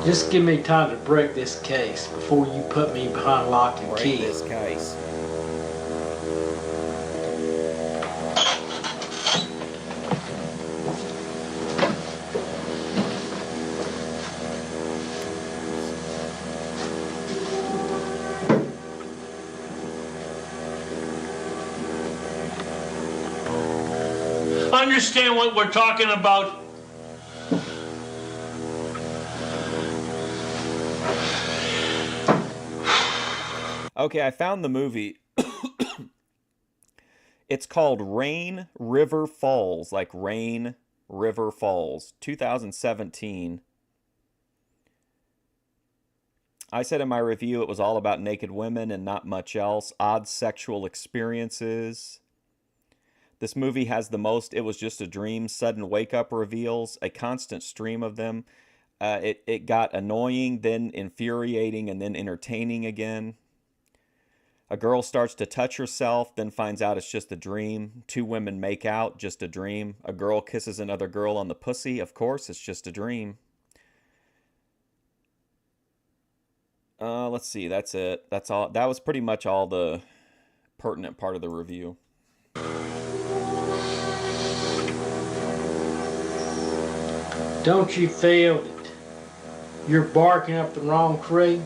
Just give me time to break this case before you put me behind lock and key. Break this case. Understand what we're talking about? Okay, I found the movie. It's called Rain River Falls, like Rain River Falls, 2017. I said in my review it was all about naked women and not much else, odd sexual experiences. This movie has the most "it was just a dream" sudden wake up reveals, a constant stream of them. It got annoying, then infuriating, and then entertaining again. A girl starts to touch herself, then finds out it's just a dream. Two women make out, just a dream. A girl kisses another girl on the pussy, of course, it's just a dream. Let's see, that's it. That's all. That was pretty much all the pertinent part of the review. Don't you feel that you're barking up the wrong tree?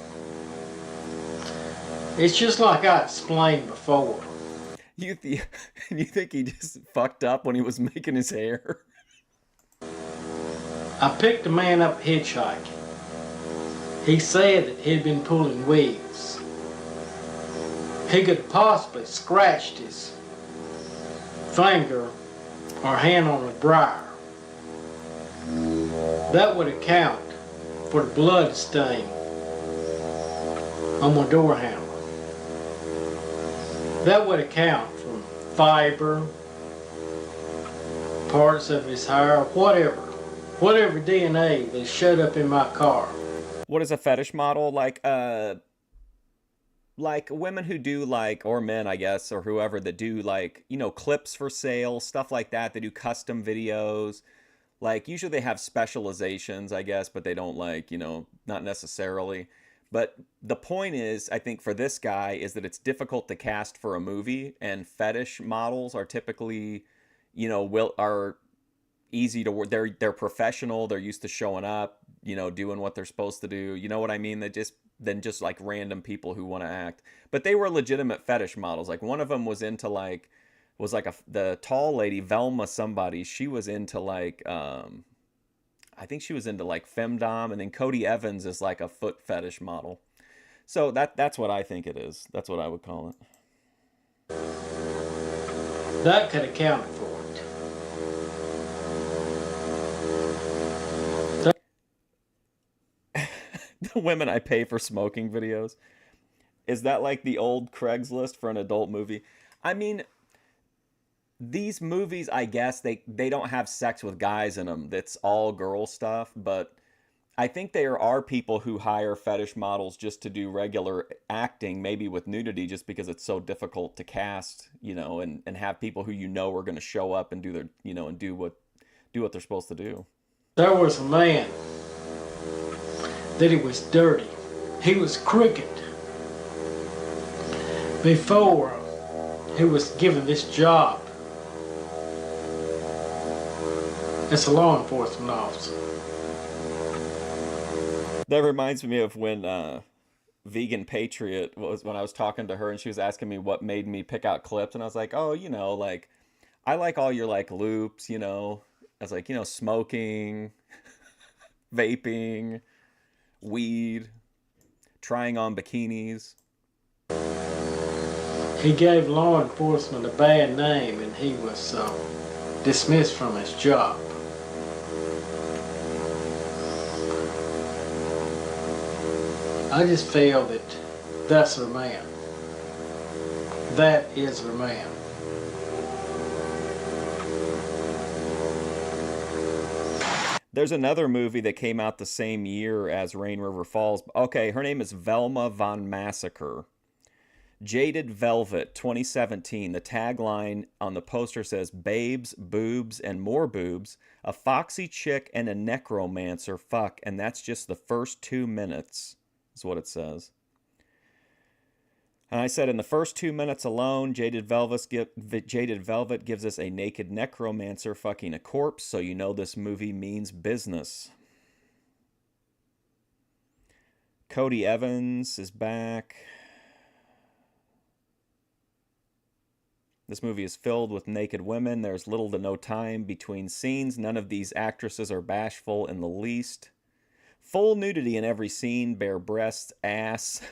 It's just like I explained before. You think he just fucked up when he was making his hair? I picked a man up hitchhiking. He said that he'd been pulling wigs. He could have possibly scratched his finger or hand on a briar. That would account for the blood stain on my door handle. That would account for fiber, parts of his hair, whatever DNA that showed up in my car. What is a fetish model? Like women who do like, or men, I guess, or whoever that do like, clips for sale, stuff like that. They do custom videos. Like usually they have specializations, I guess, but they don't like, not necessarily. But the point is, I think for this guy is that it's difficult to cast for a movie, and fetish models are typically, are easy to work. They're professional. They're used to showing up, doing what they're supposed to do. You know what I mean? They just like random people who want to act. But they were legitimate fetish models. Like one of them was into like the tall lady Velma somebody. She was into like I think she was into like femdom, and then Cody Evans is like a foot fetish model. So that's what I think it is. That's what I would call it. That could account for it. The women I pay for smoking videos. Is that like the old Craigslist for an adult movie? I mean, these movies, I guess they don't have sex with guys in them. That's all girl stuff, but I think there are people who hire fetish models just to do regular acting, maybe with nudity, just because it's so difficult to cast, and have people who are going to show up and do their, and do what they're supposed to do. There was a man that he was dirty. He was crooked. Before he was given this job as a law enforcement officer. That reminds me of when Vegan Patriot was, when I was talking to her and she was asking me what made me pick out clips, and I was like, oh, like I like all your like loops, I was like, smoking, vaping, weed, trying on bikinis. He gave law enforcement a bad name, and he was dismissed from his job. I just feel that that's her man. That is her man. There's another movie that came out the same year as Rain River Falls. Okay, her name is Velma Von Massacre. Jaded Velvet, 2017. The tagline on the poster says, babes, boobs, and more boobs. A foxy chick and a necromancer fuck, and that's just the first 2 minutes, is what it says. And I said, in the first 2 minutes alone, Jaded Velvet gives us a naked necromancer fucking a corpse, so you know this movie means business. Cody Evans is back. This movie is filled with naked women. There's little to no time between scenes. None of these actresses are bashful in the least. Full nudity in every scene, bare breasts, ass,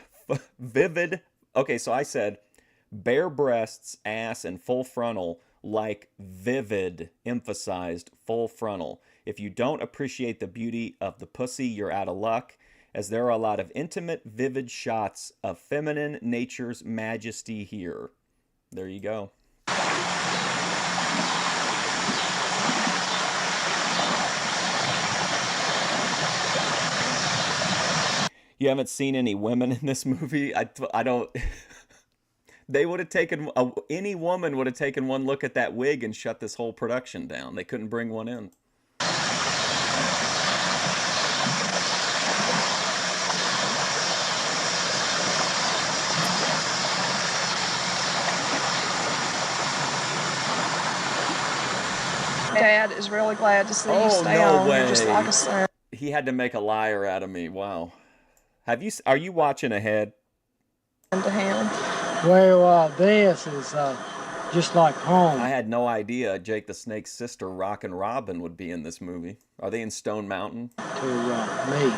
vivid Okay, so I said bare breasts, ass, and full frontal, like vivid, emphasized full frontal. If you don't appreciate the beauty of the pussy, you're out of luck, as there are a lot of intimate, vivid shots of feminine nature's majesty here. There you go. You haven't seen any women in this movie? I don't. They would have taken any woman would have taken one look at that wig and shut this whole production down. They couldn't bring one in. Dad is really glad to see you stay no on. way. You're just like a son. He had to make a liar out of me. Wow. Are you watching ahead? To him. Well, this is just like home. I had no idea Jake the Snake's sister, Rockin' Robin, would be in this movie. Are they in Stone Mountain? To me.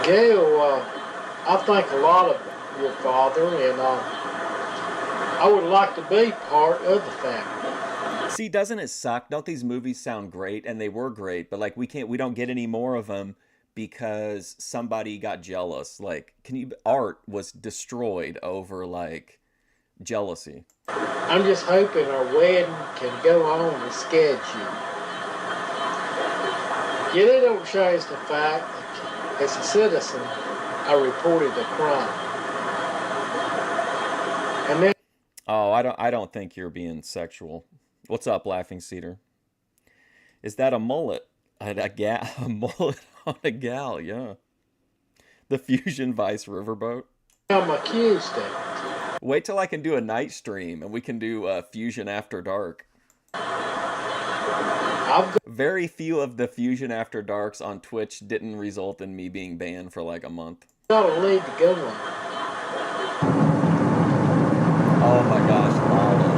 Gail, I think a lot of your father, and I would like to be part of the family. See, doesn't it suck? Don't these movies sound great? And they were great, but like we don't get any more of them because somebody got jealous. Like, art was destroyed over like jealousy. I'm just hoping our wedding can go on as scheduled. Yet it don't change the fact that as a citizen, I reported a crime. And then I don't think you're being sexual. What's up, Laughing Cedar? Is that a mullet? A mullet on a gal, yeah. The Fusion Vice Riverboat. I'm accused of it. Wait till I can do a night stream and we can do Fusion After Dark. Very few of the Fusion After Darks on Twitch didn't result in me being banned for like a month. Got a lead to go on. Oh my gosh, Lala.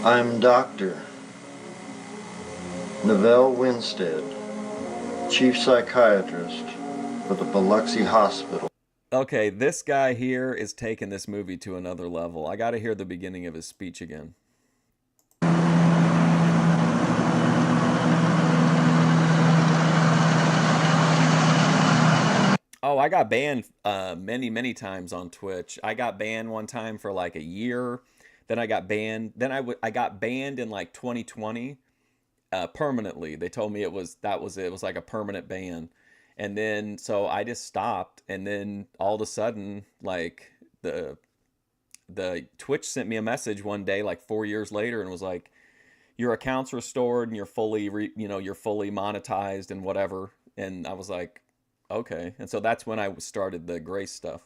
I'm Dr. Neville Winstead, Chief Psychiatrist for the Biloxi Hospital. Okay, this guy here is taking this movie to another level. I gotta hear the beginning of his speech again. Oh, I got banned many times on Twitch. I got banned one time for like a year. Then I got banned. Then I got banned in like 2020 permanently. They told me it was like a permanent ban. And then so I just stopped, and then all of a sudden like the Twitch sent me a message one day like 4 years later and was like, your account's restored and you're fully you're fully monetized and whatever. And I was like, okay. And so that's when I started the Grace stuff.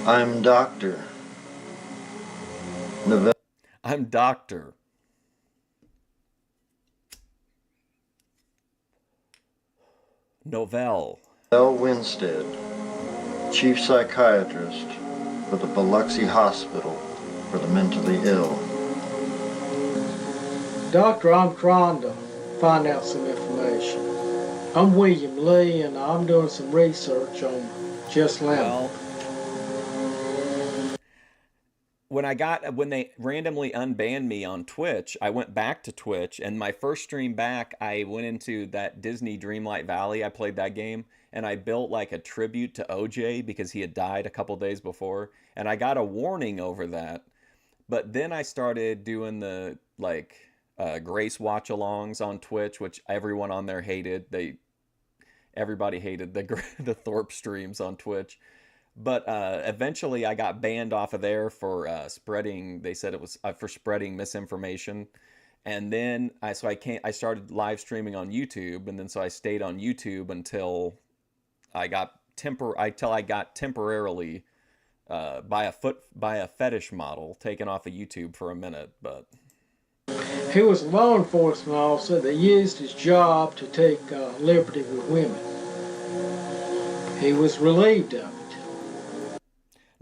I'm Dr. Neville. I'm Dr. Novell. Neville Winstead, Chief Psychiatrist for the Biloxi Hospital for the Mentally Ill. Doctor, I'm trying to find out some information. I'm William Lee, and I'm doing some research on Just Lemon. when they randomly unbanned me on Twitch, I went back to Twitch, and my first stream back, I went into that Disney Dreamlight Valley. I played that game, and I built like a tribute to OJ because he had died a couple days before, and I got a warning over that. But then I started doing the like Grace watch-alongs on Twitch, which everyone on there hated. Everybody hated the Thorpe streams on Twitch. But eventually I got banned off of there for spreading, they said it was for spreading misinformation. And then I started live streaming on YouTube, and then so I stayed on YouTube until I got temporarily by a fetish model taken off of YouTube for a minute. But he was a law enforcement officer that used his job to take liberty with women. He was relieved of it.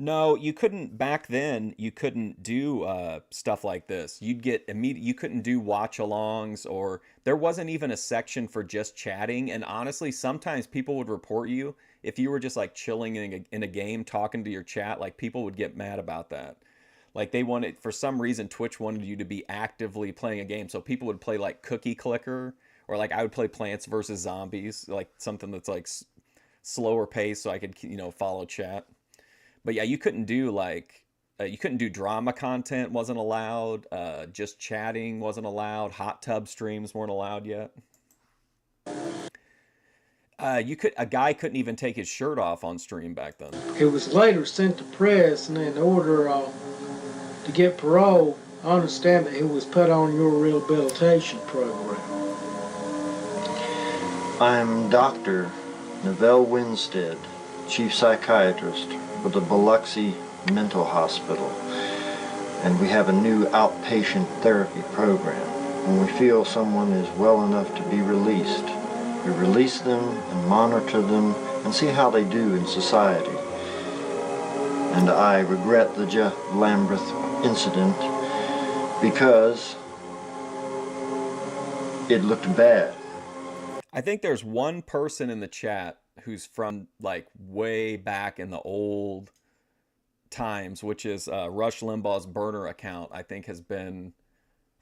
no, you couldn't back then. You couldn't do stuff like this. You'd get immediate. You couldn't do watch-alongs, or there wasn't even a section for just chatting. And honestly, sometimes people would report you if you were just like chilling in a game, talking to your chat. Like people would get mad about that. Like they wanted, for some reason, Twitch wanted you to be actively playing a game. So people would play like Cookie Clicker, or like I would play Plants vs. Zombies, like something that's like slower pace, so I could follow chat. But yeah, you couldn't do drama content, wasn't allowed. Just chatting wasn't allowed. Hot tub streams weren't allowed yet. A guy couldn't even take his shirt off on stream back then. He was later sent to prison in order to get parole. I understand that he was put on your rehabilitation program. I'm Dr. Neville Winstead, Chief Psychiatrist with the Biloxi Mental Hospital, and we have a new outpatient therapy program. When we feel someone is well enough to be released, we release them and monitor them and see how they do in society. And I regret the Jeff Lamberth incident because it looked bad. I think there's one person in the chat who's from like way back in the old times, which is Rush Limbaugh's burner account. I think has been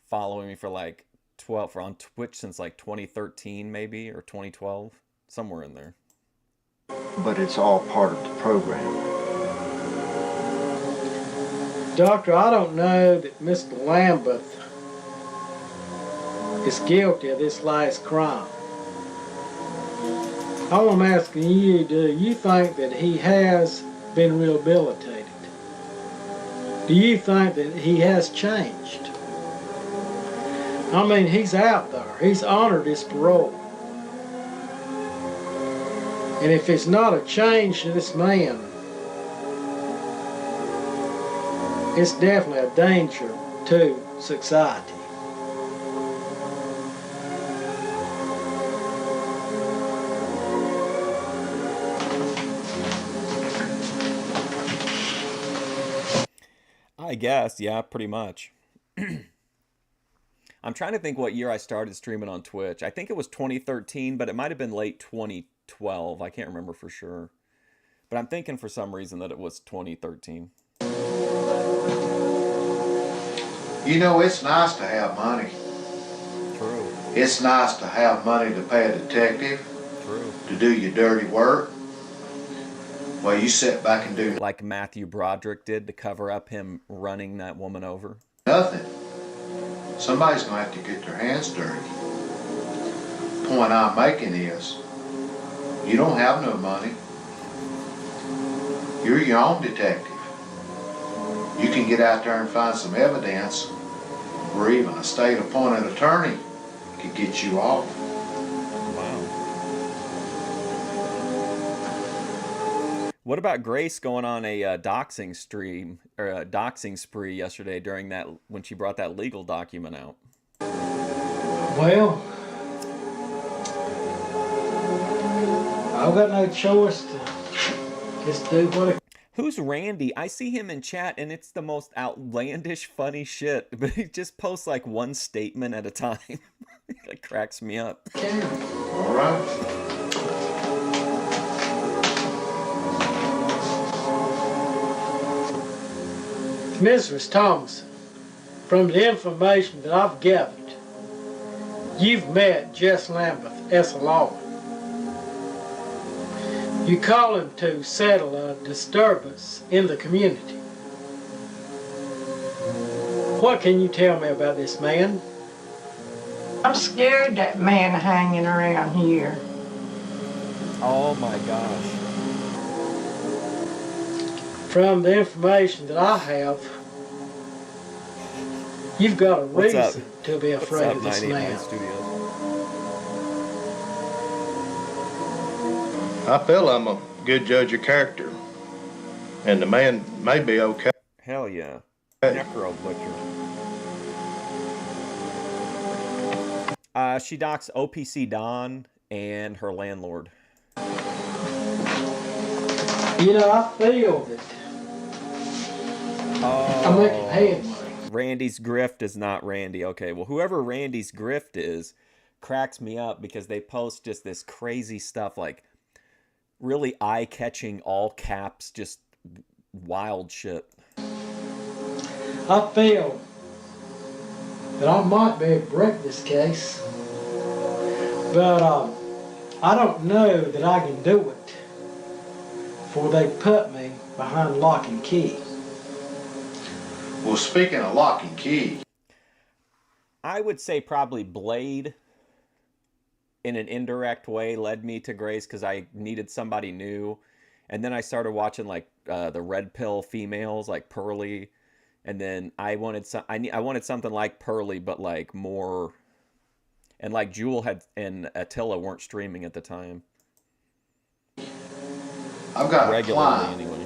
following me for like on Twitch since like 2013 maybe, or 2012, somewhere in there. But it's all part of the program. Doctor, I don't know that Mr. Lambeth is guilty of this last crime. All I'm asking you, do you think that he has been rehabilitated? Do you think that he has changed? I mean, he's out there. He's honored his parole. And if it's not a change to this man, it's definitely a danger to society. I guess, yeah, pretty much. I'm trying to think what year I started streaming on Twitch. I think it was 2013, but it might have been late 2012. I can't remember for sure. But I'm thinking for some reason that it was 2013. You know, it's nice to have money. True. It's nice to have money to pay a detective. True. To do your dirty work. Well, you sit back and do like Matthew Broderick did to cover up him running that woman over. Nothing. Somebody's going to have to get their hands dirty. The point I'm making is, you don't have no money. You're your own detective. You can get out there and find some evidence, or even a state-appointed attorney could get you off. What about Grace going on a doxing stream or a doxing spree yesterday during that when she brought that legal document out? Well, I've got no choice to just do what I... Who's Randy? I see him in chat and it's the most outlandish funny shit, but he just posts like one statement at a time. It cracks me up. All right. Mrs. Thomas, from the information that I've gathered, you've met Jess Lambeth as a lawyer. You call him to settle a disturbance in the community. What can you tell me about this man? I'm scared that man hanging around here. Oh my gosh. From the information that I have, you've got a reason to be afraid of this man. I feel I'm a good judge of character, and the man may be okay. Hell yeah. Necro Butcher. She docks OPC Don and her landlord. You know, I feel that I'm making headway. Randy's grift is not Randy. Okay, well, whoever Randy's grift is cracks me up because they post just this crazy stuff, like really eye-catching, all caps, just wild shit. I feel that I might be able to break this case, but I don't know that I can do it before they put me behind lock and key. Well, speaking of lock and key, I would say probably Blade, in an indirect way, led me to Grace because I needed somebody new. And then I started watching like the red pill females like Pearly. And then I wanted something like Pearly, but like more, and like Jewel and Attila weren't streaming at the time. I've got regularly a client anyway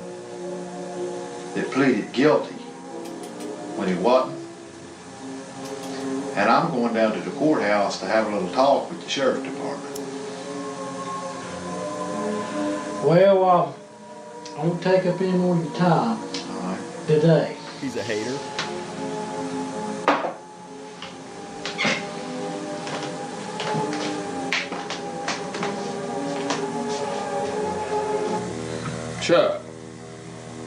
that pleaded guilty when he wasn't, and I'm going down to the courthouse to have a little talk with the sheriff department. Well, I won't take up any more of your time today. He's a hater. Chuck,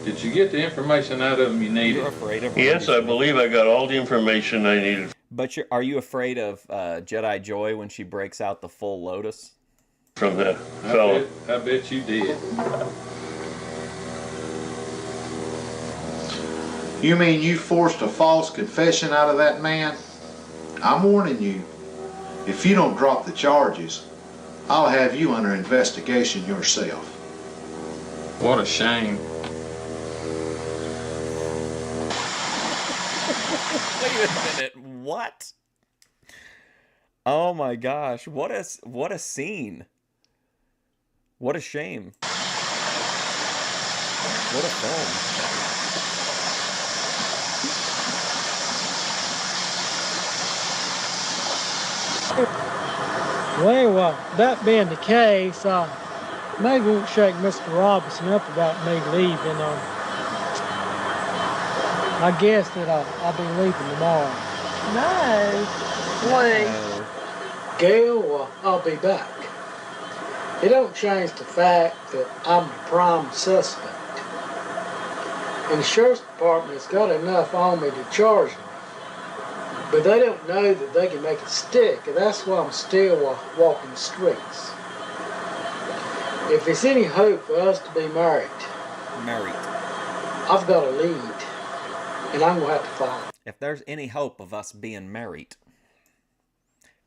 did you get the information out of him you needed? You're afraid of Yes, I believe I got all the information I needed. But are you afraid of Jedi Joy when she breaks out the full Lotus? From the fellow. I bet you did. You mean you forced a false confession out of that man? I'm warning you, if you don't drop the charges, I'll have you under investigation yourself. What a shame. Wait a minute, what? Oh my gosh, what a scene. What a shame. What a film. Well, that being the case, maybe we won't shake Mr. Robinson up about me leaving. I guess that I'll be leaving tomorrow. No, please. Gail, I'll be back. It don't change the fact that I'm the prime suspect. And the sheriff's department's got enough on me to charge me. But they don't know that they can make it stick, and that's why I'm still walking the streets. If there's any hope for us to be married, I've got a lead, and I'm going to have to follow. If there's any hope of us being married.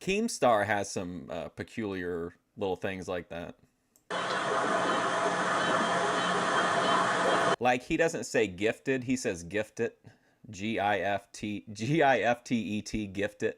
Keemstar has some peculiar little things like that. Like, he doesn't say gifted, he says gifted. G-I-F-T-E-T, gifted.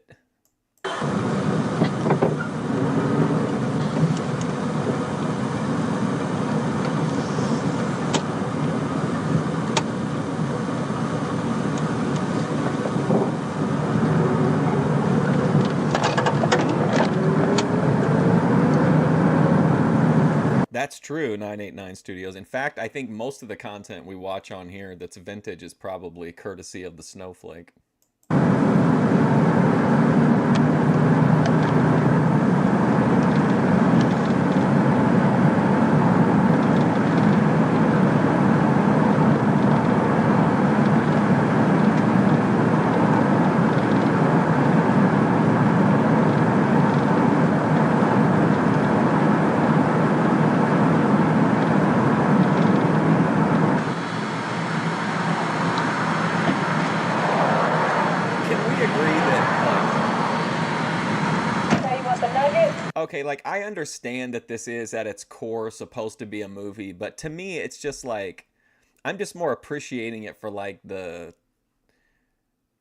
That's true, 989 Studios. In fact, I think most of the content we watch on here that's vintage is probably courtesy of the Snowflake. Okay, like I understand that this is at its core supposed to be a movie, but to me it's just like I'm just more appreciating it for like the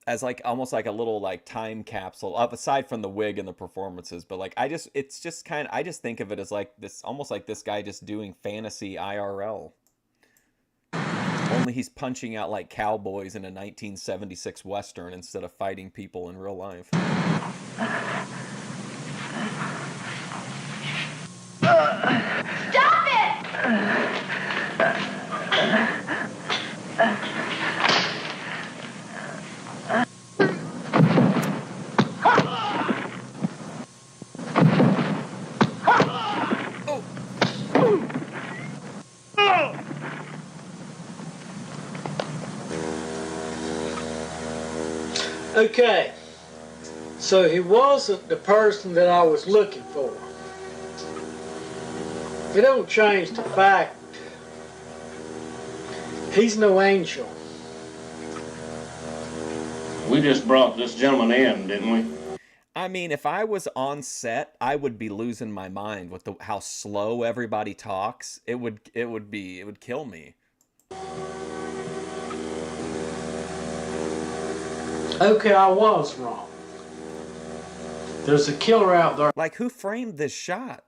as like almost like a little like time capsule aside from the wig and the performances, but like it's just kind of I just think of it as like this almost like this guy just doing fantasy IRL. Only he's punching out like cowboys in a 1976 Western instead of fighting people in real life. Stop it! Okay, so he wasn't the person that I was looking for. It don't change the fact he's no angel. We just brought this gentleman in, didn't we? I mean, if I was on set, I would be losing my mind with how slow everybody talks. It would kill me. Okay, I was wrong. There's a killer out there. Like, who framed this shot?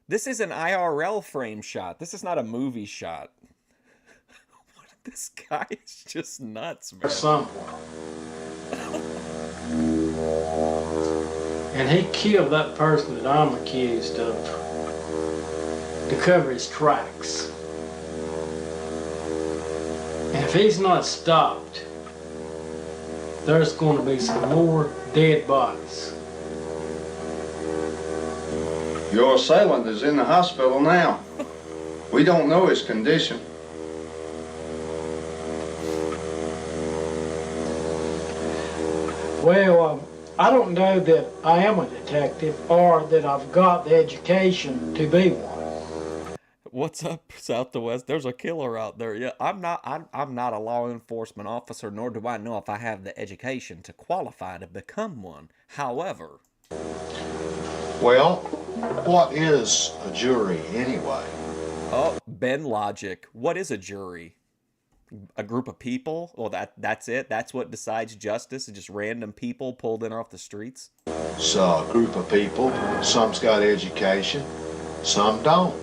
This is an IRL frame shot. This is not a movie shot. This guy is just nuts, man. Somewhere. And he killed that person that I'm accused of to cover his tracks. And if he's not stopped, there's going to be some more dead bodies. Your assailant is in the hospital now. We don't know his condition. Well, I don't know that I am a detective or that I've got the education to be one. What's up, South to West? There's a killer out there. Yeah, I'm not a law enforcement officer, nor do I know if I have the education to qualify to become one. However, well, what is a jury anyway? Oh, Ben Logic. What is a jury? A group of people? Well, that's it. That's what decides justice. It's just random people pulled in off the streets. So a group of people. Some's got education, some don't.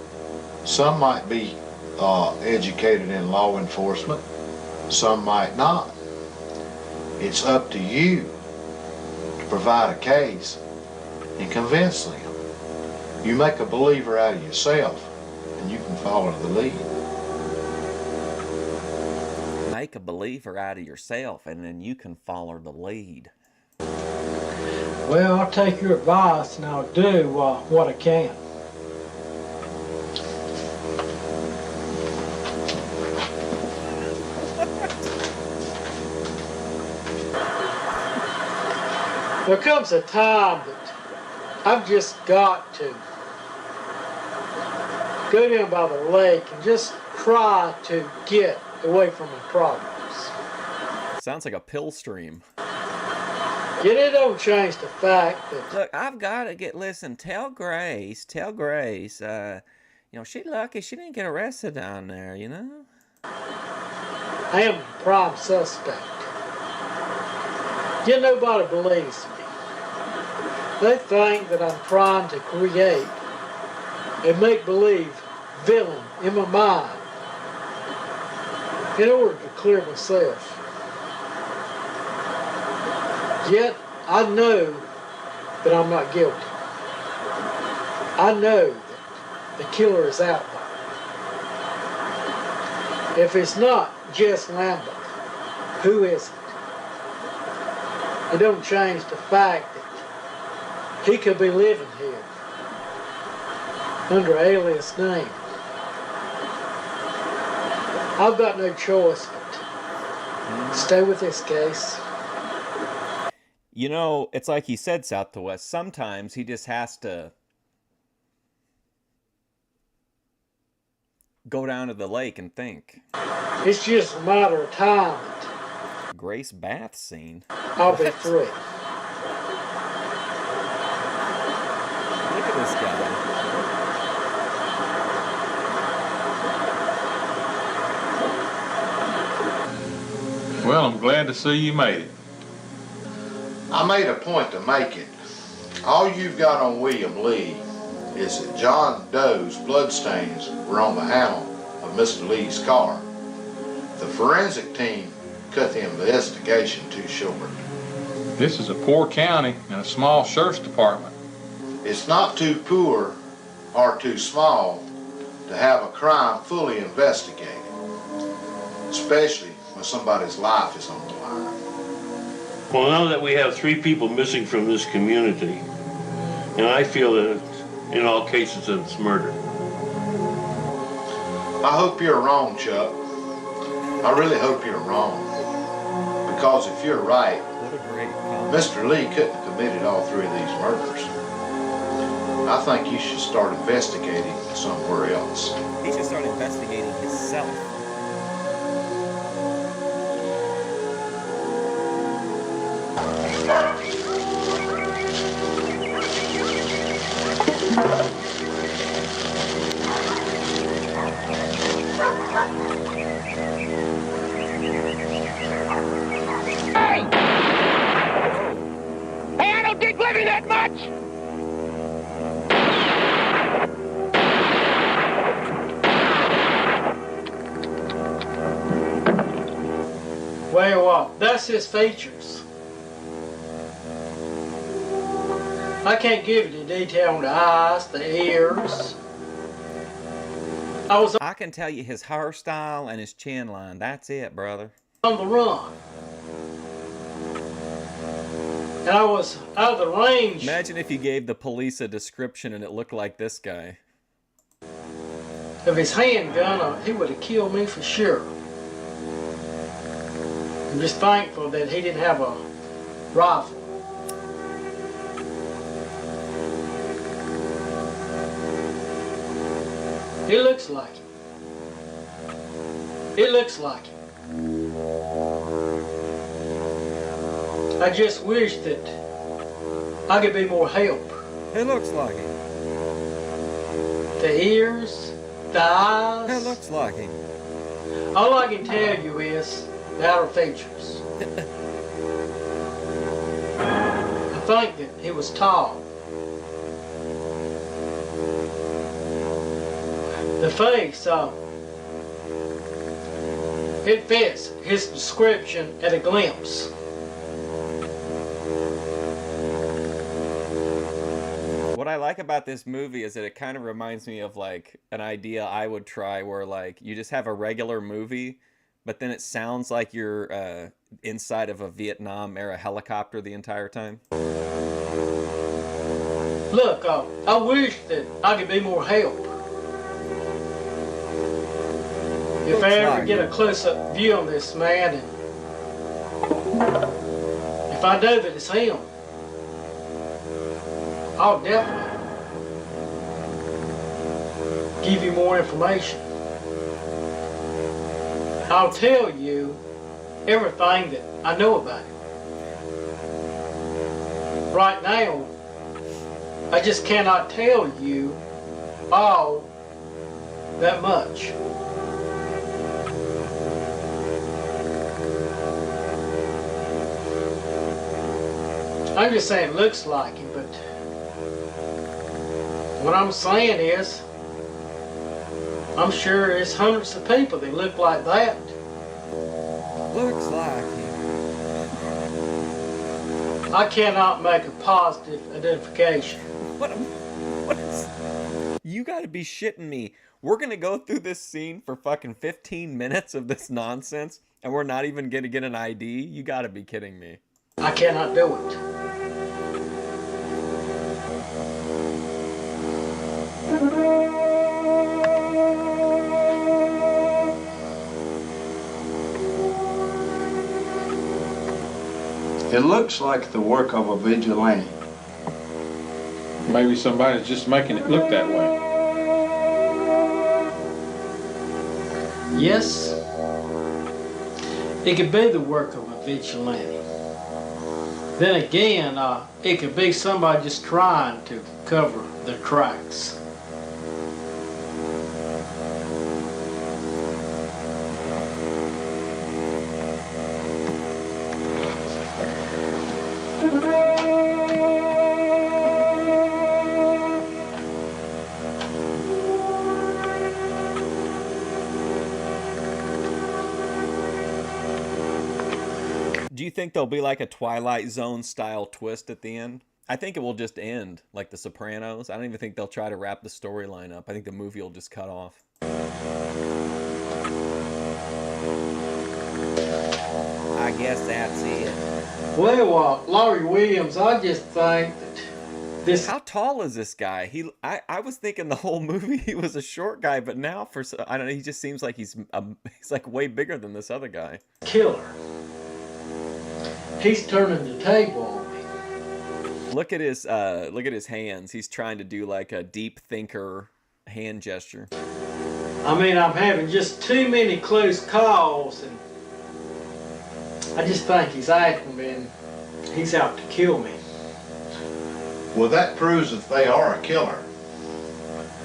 Some might be educated in law enforcement, some might not. It's up to you to provide a case and convince them. You make a believer out of yourself, and you can follow the lead. Make a believer out of yourself, and then you can follow the lead. Well, I'll take your advice and I'll do what I can. There comes a time that I've just got to go down by the lake and just try to get away from my problems. Sounds like a pill stream. Yet it don't change the fact that... Look, I've got to listen, tell Grace, she's lucky she didn't get arrested down there, you know? I am the prime suspect. Yet nobody believes me. They think that I'm trying to create a make-believe villain in my mind in order to clear myself. Yet I know that I'm not guilty. I know that the killer is out there. If it's not Jess Lambert, who is it? It don't change the fact that he could be living here under an alias name. I've got no choice but to stay with this case. You know, it's like he said, South to West. Sometimes he just has to go down to the lake and think. It's just a matter of time. Grace bath scene. I'll be free. glad to see you made it. I made a point to make it. All you've got on William Lee is that John Doe's bloodstains were on the handle of Mr. Lee's car. The forensic team cut the investigation too short. This is a poor county and a small sheriff's department. It's not too poor or too small to have a crime fully investigated, especially when somebody's life is on the line. Well, now that we have 3 people missing from this community, and I feel that in all cases that it's murder. I hope you're wrong, Chuck. I really hope you're wrong. Because if you're right, What a great comment. Mr. Lee couldn't have committed all 3 of these murders. I think you should start investigating somewhere else. He should start investigating himself. Hey, I don't dig living that much! Well, that's his features. I can't give you the detail on the eyes, the ears. I can tell you his hairstyle and his chin line. That's it, brother. On the run. And I was out of the range. Imagine if you gave the police a description and it looked like this guy. Of his handgun, he would have killed me for sure. I'm just thankful that he didn't have a rifle. It looks like him. It looks like him. I just wish that I could be more help. It looks like him. The ears, the eyes. It looks like him. All I can tell you is the outer features. I think that he was tall. The face, it fits his description at a glimpse. What I like about this movie is that it kind of reminds me of like an idea I would try where like you just have a regular movie, but then it sounds like you're inside of a Vietnam era helicopter the entire time. Look, I wish that I could be more help. If I ever get a close-up view on this man, and if I know that it's him, I'll definitely give you more information. I'll tell you everything that I know about him. Right now, I just cannot tell you all that much. I'm just saying it looks like him, but what I'm saying is, I'm sure there's hundreds of people that look like that. Looks like him. I cannot make a positive identification. What is... You gotta be shitting me. We're gonna go through this scene for fucking 15 minutes of this nonsense, and we're not even gonna get an ID? You gotta be kidding me. I cannot do it. It looks like the work of a vigilante. Maybe somebody's just making it look that way. Yes, it could be the work of a vigilante. Then again, it could be somebody just trying to cover their tracks. you think there'll be like a Twilight Zone style twist at the end? I think it will just end like The Sopranos. I don't even think they'll try to wrap the storyline up. I think the movie will just cut off. I guess that's it. Well, Laurie Williams, I just think that this. How tall is this guy? I was thinking the whole movie he was a short guy, but now I don't know. He just seems like he's like way bigger than this other guy. Killer. He's turning the table on me. Look at his hands. He's trying to do like a deep thinker hand gesture. I mean, I'm having just too many close calls, and I just think he's after me, and he's out to kill me. Well, that proves that they are a killer.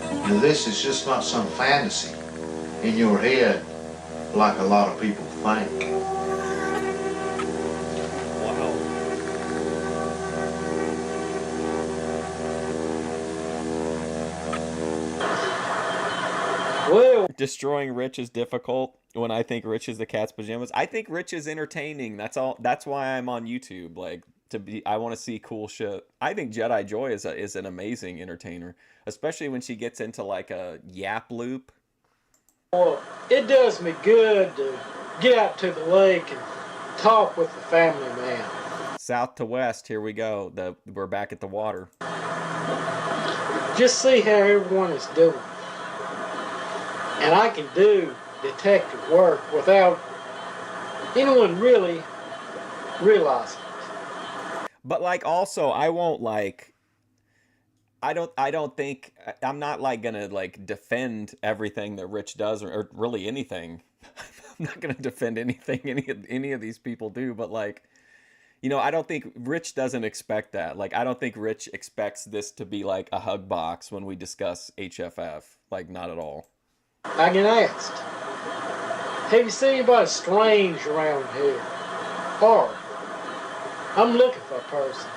And this is just not some fantasy in your head like a lot of people think. Well, destroying Rich is difficult when I think Rich is the cat's pajamas. I think Rich is entertaining. That's all. That's why I'm on YouTube. Like, I want to see cool shit. I think Jedi Joy is an amazing entertainer, especially when she gets into like a yap loop. Well, it does me good to get out to the lake and talk with the family man. South to west, here we go. We're back at the water. Just see how everyone is doing. And I can do detective work without anyone really realizing it. But like also, I won't like. I don't think I'm not like gonna like defend everything that Rich does or really anything. I'm not gonna defend anything any of these people do. But like, you know, I don't think Rich doesn't expect that. Like, I don't think Rich expects this to be like a hug box when we discuss HFF. Like, not at all. I get asked, have you seen anybody strange around here? Or, I'm looking for a person.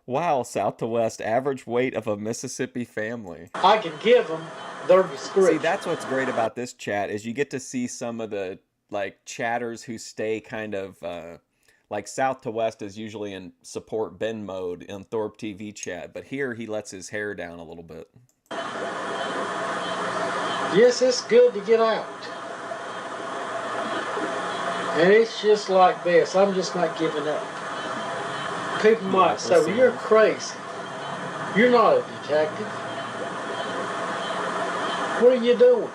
Wow, South to West, average weight of a Mississippi family. I can give them their description. See, that's what's great about this chat is you get to see some of the like chatters who stay kind of like South to West is usually in support Ben mode in Thorpe TV chat, but here he lets his hair down a little bit. Yes, it's good to get out. And it's just like this. I'm just not giving up. People might say, well, you're crazy. You're not a detective. What are you doing?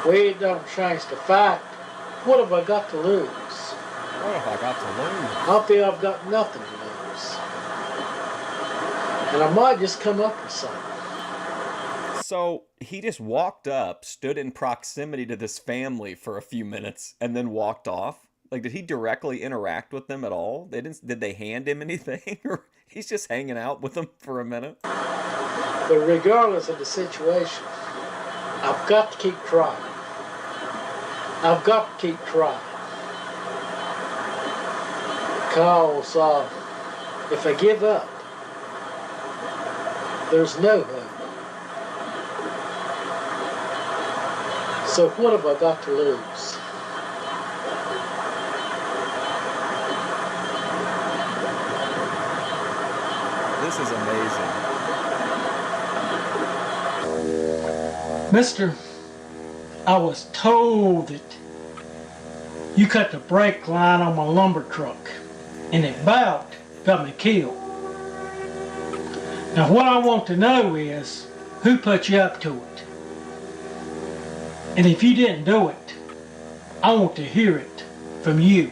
Well, it don't change the fact. What have I got to lose? What have I got to lose? I feel I've got nothing to lose. And I might just come up with something. So he just walked up, stood in proximity to this family for a few minutes, and then walked off. Like, did he directly interact with them at all? Did they hand him anything? Or he's just hanging out with them for a minute? But regardless of the situation, I've got to keep trying. I've got to keep trying. Because if I give up, there's no hope. So what have I got to lose? This is amazing. Mister, I was told that you cut the brake line on my lumber truck, and it about got me killed. Now what I want to know is, who put you up to it? And if you didn't do it, I want to hear it from you.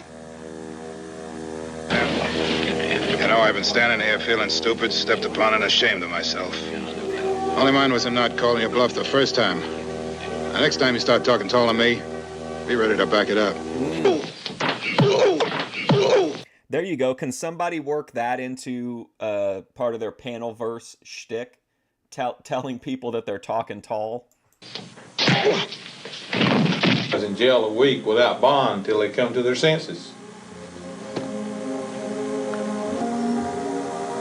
You know, I've been standing here feeling stupid, stepped upon and ashamed of myself. Only mine was in not calling you bluff the first time. The next time you start talking tall to me, be ready to back it up. There you go. Can somebody work that into part of their panel verse shtick? Telling people that they're talking tall? I was in jail a week without bond till they come to their senses.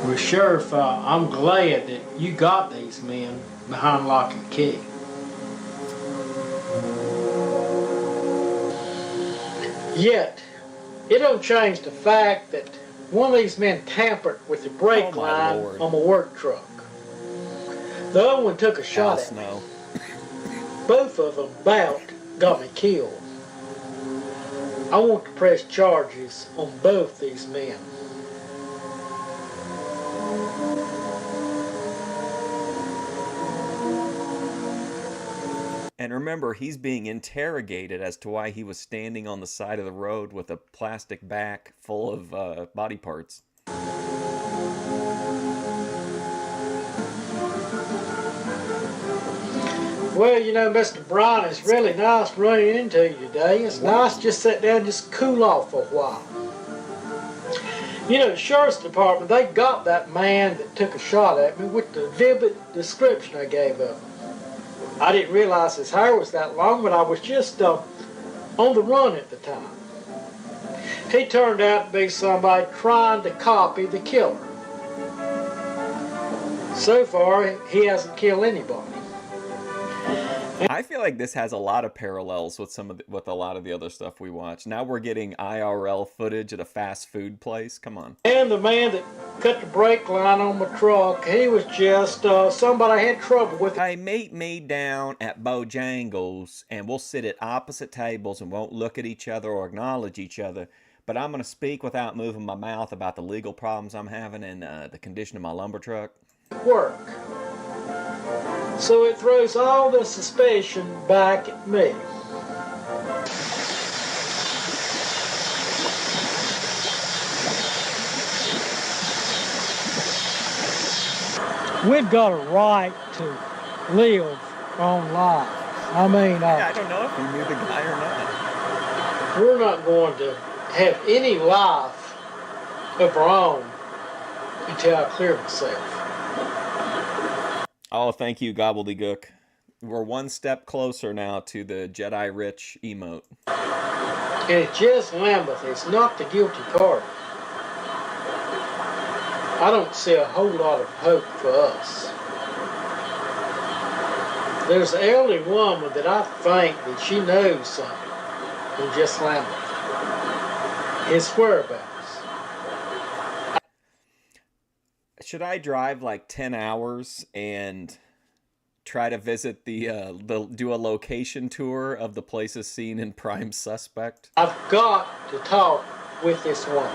Well, Sheriff, I'm glad that you got these men behind lock and key. Yet, it don't change the fact that one of these men tampered with the brake line on my work truck. The other one took a shot at me. Both of them about got me killed. I want to press charges on both these men. And remember, he's being interrogated as to why he was standing on the side of the road with a plastic bag full of body parts. Well, you know, Mr. Brown, it's really nice running into you today. It's nice to just sit down and just cool off for a while. You know, the Sheriff's Department, they got that man that took a shot at me with the vivid description I gave of him. I didn't realize his hair was that long, but I was just on the run at the time. He turned out to be somebody trying to copy the killer. So far, he hasn't killed anybody. I feel like this has a lot of parallels with with a lot of the other stuff we watch. Now we're getting IRL footage at a fast food place. Come on. And the man that cut the brake line on my truck, he was just somebody I had trouble with. Hey, meet me down at Bojangles, and we'll sit at opposite tables and won't look at each other or acknowledge each other. But I'm going to speak without moving my mouth about the legal problems I'm having and the condition of my lumber truck. Work. So it throws all the suspicion back at me. We've got a right to live our own life. I mean, I don't know if we knew the guy or not. We're not going to have any life of our own until I clear myself. Oh, thank you, Gobbledygook. We're one step closer now to the Jedi Rich emote. And Jess Lambeth is not the guilty party. I don't see a whole lot of hope for us. There's an elderly woman that I think that she knows something from Jess Lambeth. His whereabouts. Should I drive like 10 hours and try to visit do a location tour of the places seen in Prime Suspect? I've got to talk with this woman.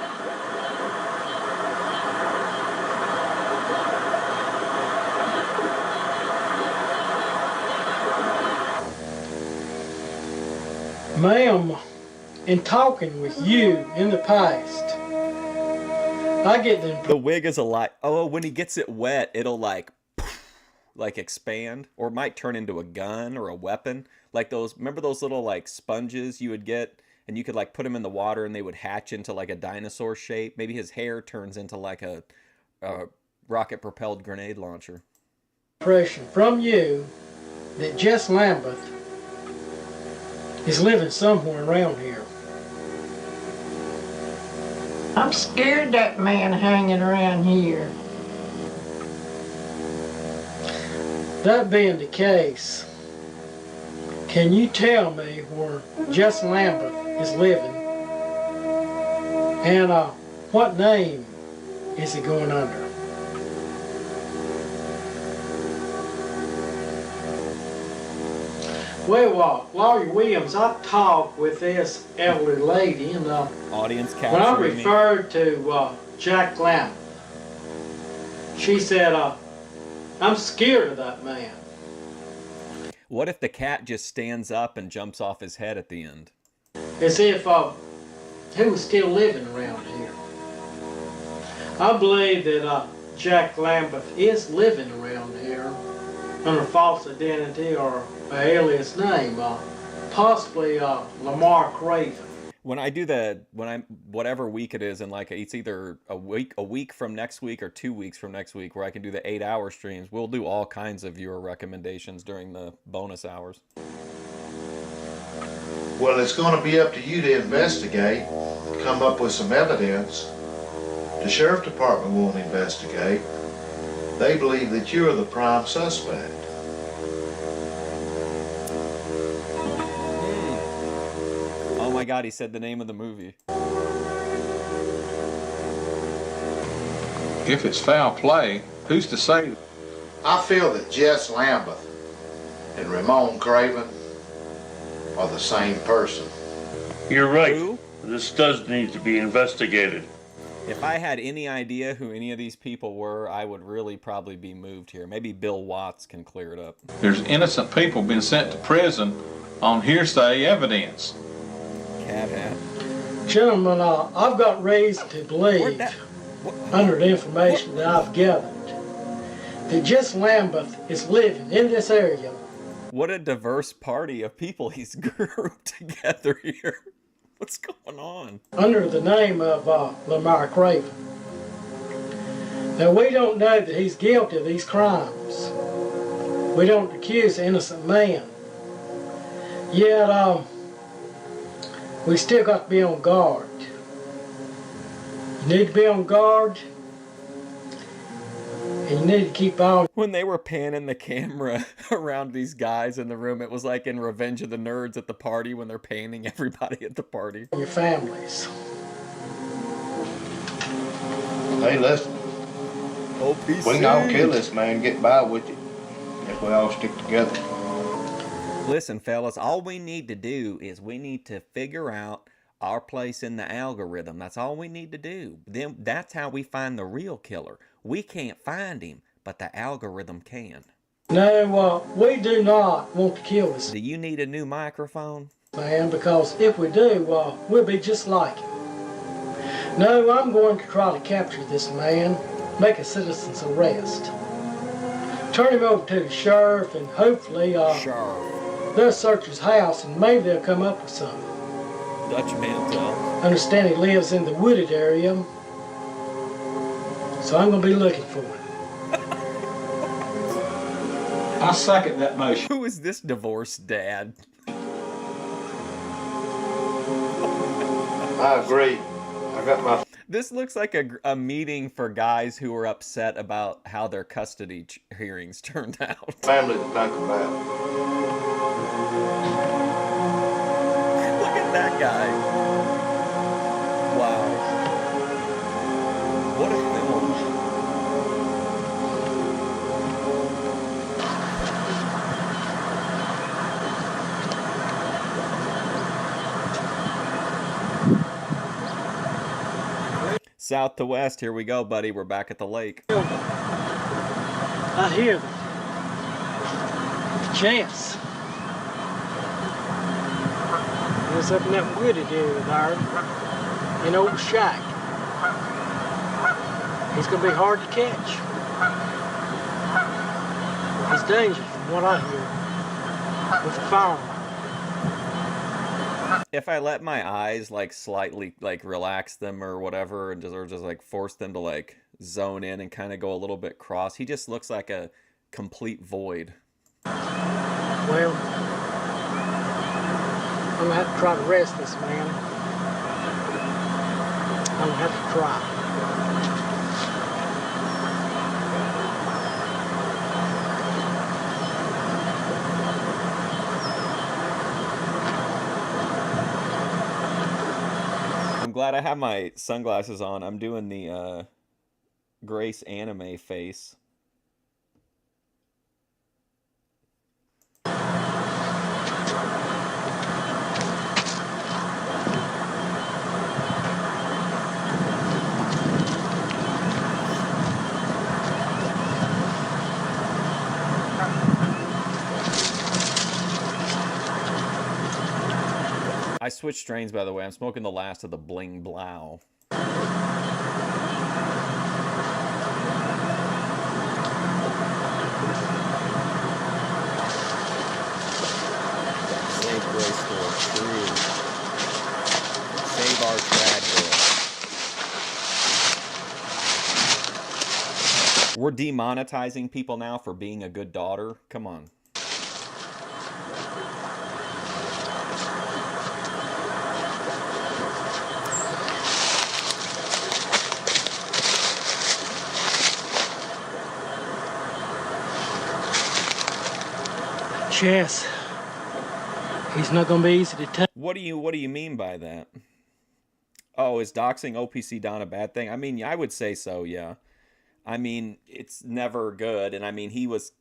Ma'am, in talking with you in the past, I get the wig is a lot. Oh, when he gets it wet, it'll like expand, or it might turn into a gun or a weapon. Like those, remember those little like sponges you would get, and you could like put them in the water, and they would hatch into like a dinosaur shape. Maybe his hair turns into like a rocket-propelled grenade launcher. Impression from you that Jess Lambeth is living somewhere around here. I'm scared that man hanging around here. That being the case, can you tell me where Jess Lambeth is living? And what name is he going under? Well, Lawyer Williams, I talked with this elderly lady, and audience when I referred to Jack Lambeth, she said, I'm scared of that man. What if the cat just stands up and jumps off his head at the end? As if he was still living around here. I believe that Jack Lambeth is living around here under false identity or an alias name, possibly Lamar Craven. When I do whatever week it is, and like it's either a week from next week or 2 weeks from next week, where I can do the 8-hour streams, we'll do all kinds of viewer recommendations during the bonus hours. Well, it's going to be up to you to investigate, come up with some evidence. The Sheriff Department won't investigate. They believe that you're the prime suspect. Oh my God, he said the name of the movie. If it's foul play, who's to say? I feel that Jess Lambeth and Ramon Craven are the same person. You're right. Who? This does need to be investigated. If I had any idea who any of these people were, I would really probably be moved here. Maybe Bill Watts can clear it up. There's innocent people being sent to prison on hearsay evidence. Cat hat. Gentlemen, I've got reason to believe, under the information that I've gathered, that Jess Lambeth is living in this area. What a diverse party of people he's grouped together here. What's going on? Under the name of Lamar Craven. Now, we don't know that he's guilty of these crimes. We don't accuse an innocent man. Yet, we still got to be on guard. You need to be on guard, and you need to keep on. When they were panning the camera around these guys in the room, it was like in Revenge of the Nerds at the party when they're panning everybody at the party. Your families. Hey, listen. OPC. We can all kill this man, get by with it, if we all stick together. Listen, fellas, all we need to do is we need to figure out our place in the algorithm. That's all we need to do. Then that's how we find the real killer. We can't find him, but the algorithm can. No, we do not want to kill this Do you need a new microphone? man, because if we do, we'll be just like him. No, I'm going to try to capture this man, make a citizen's arrest. Turn him over to the sheriff, and hopefully they'll search his house, and maybe they'll come up with something. Dutch Mantel. Understand he lives in the wooded area, so I'm going to be looking for him. I second that motion. Who is this divorced dad? I agree. I got my... This looks like a meeting for guys who are upset about how their custody hearings turned out. family to think about. Look at that guy. Wow. What a film. South to west, here we go, buddy. We're back at the lake. I hear them. Chance. He was up in that wooded area there, in old shack. He's going to be hard to catch. He's dangerous from what I hear, with a firearm. If I let my eyes like slightly like relax them or whatever, and just like force them to like zone in and kind of go a little bit cross, he just looks like a complete void. Well, I'm gonna have to try to arrest this man. I'm gonna have to try. I'm glad I have my sunglasses on. I'm doing the Grace anime face. I switched strains, by the way. I'm smoking the last of the Bling Blau. Save Grace Store. True. Save our trad girl. We're demonetizing people now for being a good daughter. Come on. Chess. He's not gonna be easy to take. What do you mean by that? Oh, is doxing OPC Don a bad thing? I mean, I would say so, yeah. I mean, it's never good. And I mean, he was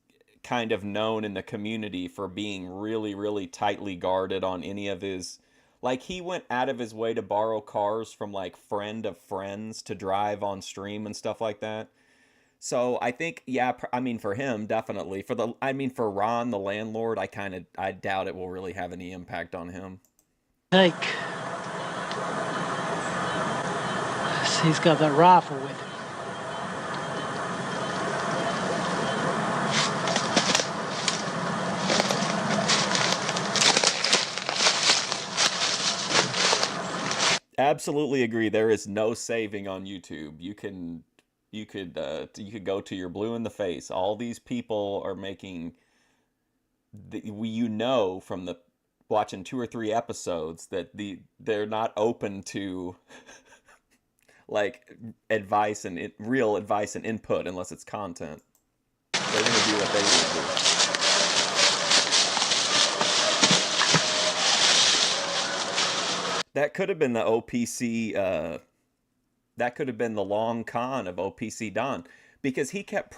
kind of known in the community for being really, really tightly guarded on any of his. Like, he went out of his way to borrow cars from, like, friend of friends to drive on stream and stuff like that. So I think, yeah, I mean, for him, definitely. For Ron, the landlord, I doubt it will really have any impact on him. He's got that rifle with him. Absolutely agree. There is no saving on YouTube. You could go to your blue in the face. All these people are making from the watching 2 or 3 episodes that they're not open to like advice and real advice and input unless it's content. They're gonna do what they want to do. That could have been the OPC. That could have been the long con of OPC Don, because he kept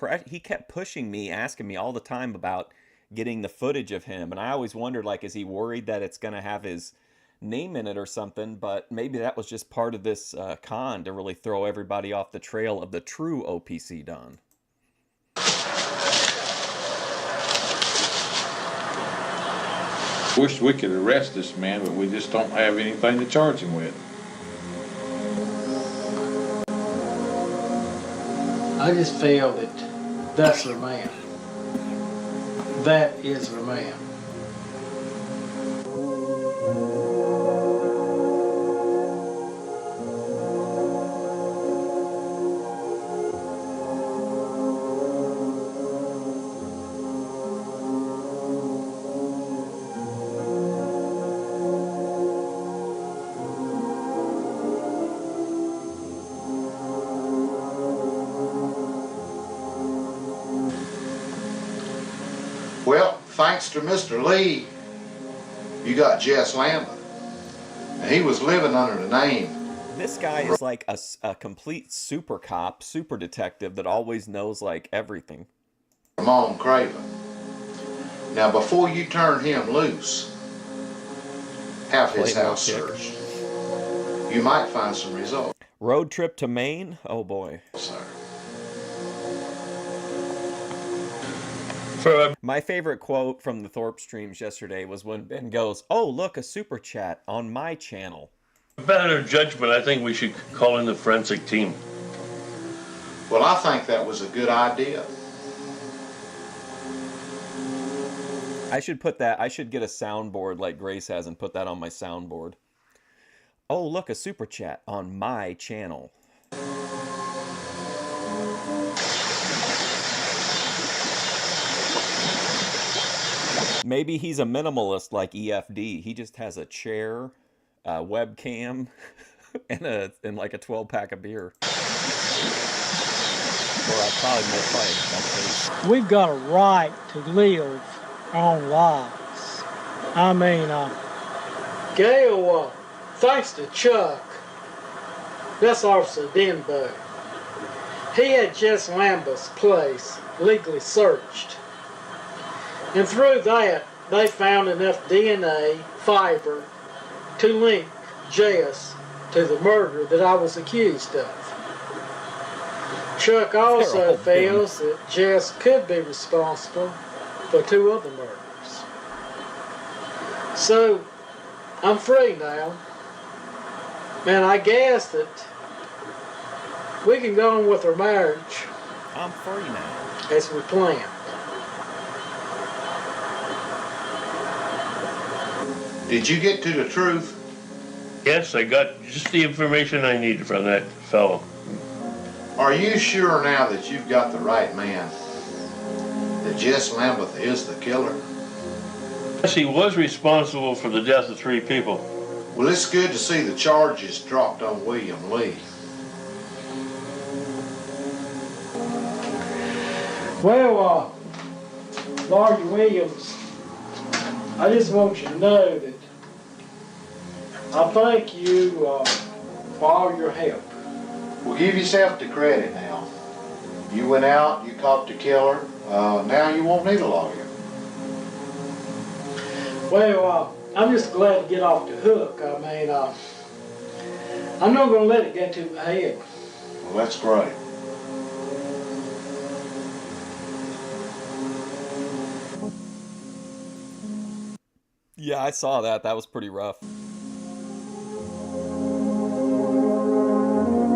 pushing me, asking me all the time about getting the footage of him, and I always wondered, like, is he worried that it's gonna have his name in it or something? But maybe that was just part of this con to really throw everybody off the trail of the true OPC Don. Wish we could arrest this man, but we just don't have anything to charge him with. I just feel that that's their man. That is their man. Well, thanks to Mr. Lee, you got Jess Lambert. He was living under the name. This guy is like a complete super cop, super detective that always knows, like, everything. Ramon Craven. Now, before you turn him loose, have his house searched. You might find some results. Road trip to Maine? Oh boy. Sir. My favorite quote from the Thorpe streams yesterday was when Ben goes, "Oh, look, a super chat on my channel." Better judgment, I think we should call in the forensic team. Well, I think that was a good idea. I should get a soundboard like Grace has and put that on my soundboard. Oh, look, a super chat on my channel. Maybe he's a minimalist like EFD. He just has a chair, a webcam, and like a 12-pack of beer. Or I'd probably make We've got a right to live on lives. I mean, Gail, thanks to Chuck, that's Officer Denberg. He had Jess Lambert's place legally searched. And through that, they found enough DNA fiber to link Jess to the murder that I was accused of. Chuck also feels that Jess could be responsible for 2 other murders. So, I'm free now. And I guess that we can go on with our marriage. I'm free now. As we planned. Did you get to the truth? Yes, I got just the information I needed from that fellow. Are you sure now that you've got the right man? That Jess Lambert is the killer? Yes, he was responsible for the death of 3 people. Well, it's good to see the charges dropped on William Lee. Well, Lawyer Williams, I just want you to know that I thank you for all your help. Well, give yourself the credit now. You went out, you caught the killer, now you won't need a lawyer. Well, I'm just glad to get off the hook. I mean, I'm not going to let it get to my head. Well, that's great. Yeah, I saw that. That was pretty rough.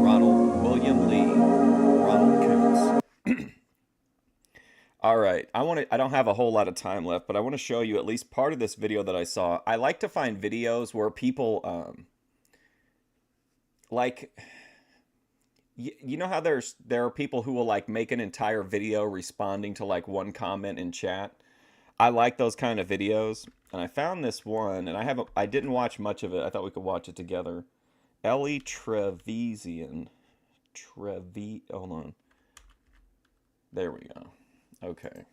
Ronald William Lee. Ronald Coons. All right. I don't have a whole lot of time left, but I want to show you at least part of this video that I saw. I like to find videos where people like you know how there are people who will like make an entire video responding to like one comment in chat. I like those kind of videos, and I found this one, and I didn't watch much of it. I thought we could watch it together. Ellie Trevisan. Hold on. There we go. Okay.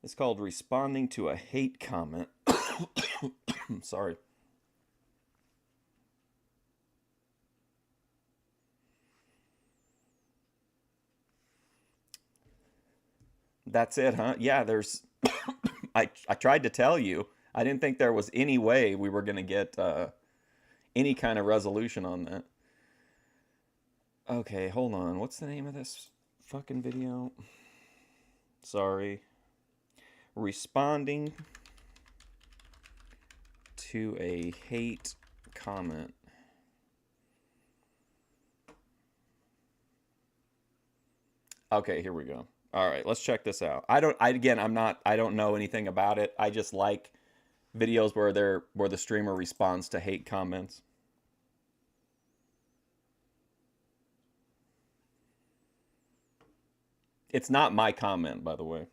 It's called Responding to a Hate Comment. Sorry. That's it, huh? Yeah, there's... I tried to tell you. I didn't think there was any way we were going to get any kind of resolution on that. Okay, hold on. What's the name of this fucking video? Sorry. Responding to a hate comment. Okay, here we go. All right, let's check this out. I don't know anything about it. I just like videos where the streamer responds to hate comments. It's not my comment, by the way.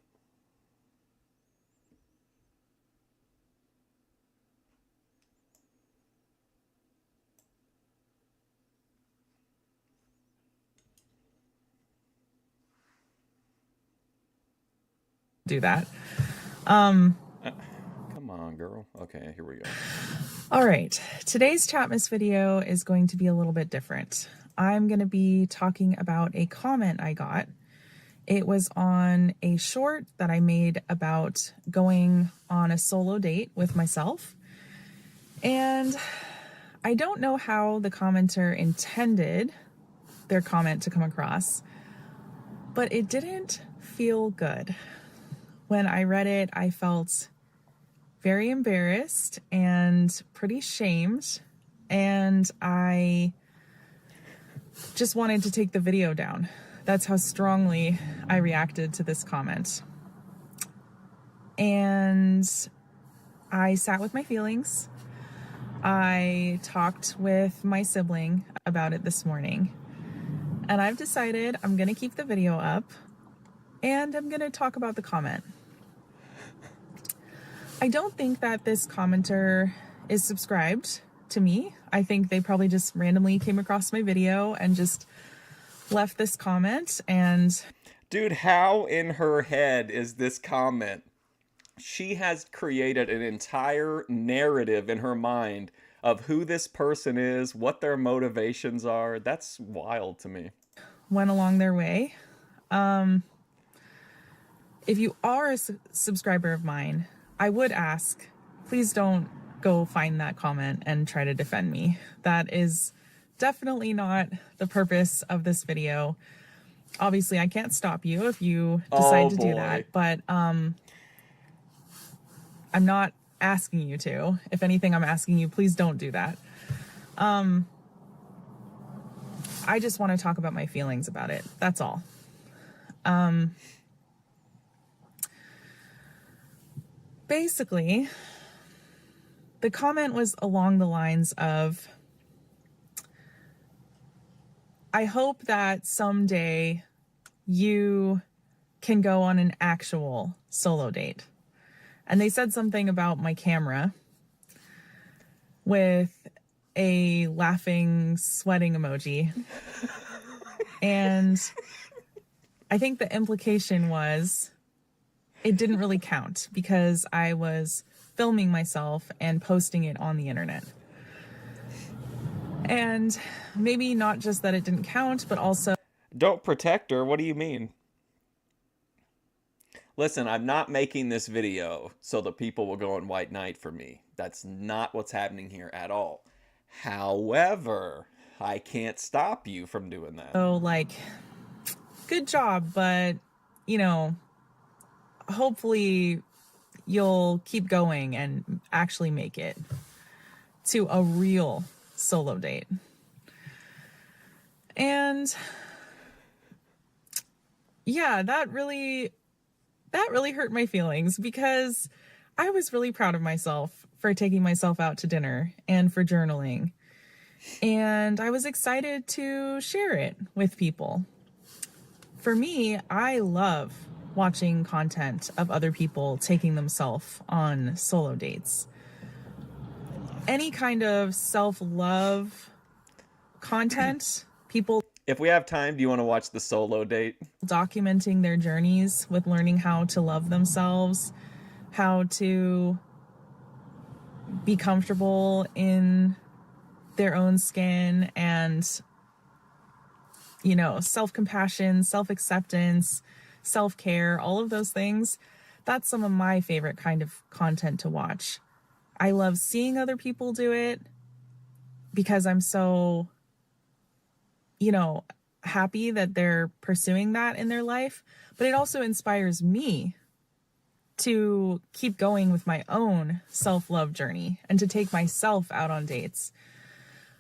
Do that. Come on, girl. Okay, here we go. All right. Today's Chatmas video is going to be a little bit different. I'm going to be talking about a comment I got. It was on a short that I made about going on a solo date with myself. And I don't know how the commenter intended their comment to come across, but it didn't feel good. When I read it, I felt very embarrassed and pretty shamed, and I just wanted to take the video down. That's how strongly I reacted to this comment. And I sat with my feelings. I talked with my sibling about it this morning, and I've decided I'm going to keep the video up, and I'm going to talk about the comment. I don't think that this commenter is subscribed to me. I think they probably just randomly came across my video and just left this comment. And dude, how in her head is this comment? She has created an entire narrative in her mind of who this person is, what their motivations are. That's wild to me. Went along their way. If you are a subscriber of mine, I would ask, please don't go find that comment and try to defend me. That is definitely not the purpose of this video. Obviously, I can't stop you if you decide to do that, but I'm not asking you to. If anything, I'm asking you, please don't do that. I just want to talk about my feelings about it. That's all. Basically, the comment was along the lines of, I hope that someday you can go on an actual solo date. And they said something about my camera with a laughing, sweating emoji. And I think the implication was it didn't really count because I was filming myself and posting it on the internet. And maybe not just that it didn't count, but also... Don't protect her? What do you mean? Listen, I'm not making this video so that people will go on White Knight for me. That's not what's happening here at all. However, I can't stop you from doing that. So, like, good job, but, you know, hopefully you'll keep going and actually make it to a real solo date. And yeah, that really hurt my feelings, because I was really proud of myself for taking myself out to dinner and for journaling. And I was excited to share it with people. For me, I love watching content of other people taking themselves on solo dates. Any kind of self-love content, people... If we have time, do you want to watch the solo date? Documenting their journeys with learning how to love themselves, how to be comfortable in their own skin, and, you know, self-compassion, self-acceptance, self-care, all of those things. That's some of my favorite kind of content to watch. I love seeing other people do it because I'm so, you know, happy that they're pursuing that in their life, but it also inspires me to keep going with my own self-love journey and to take myself out on dates.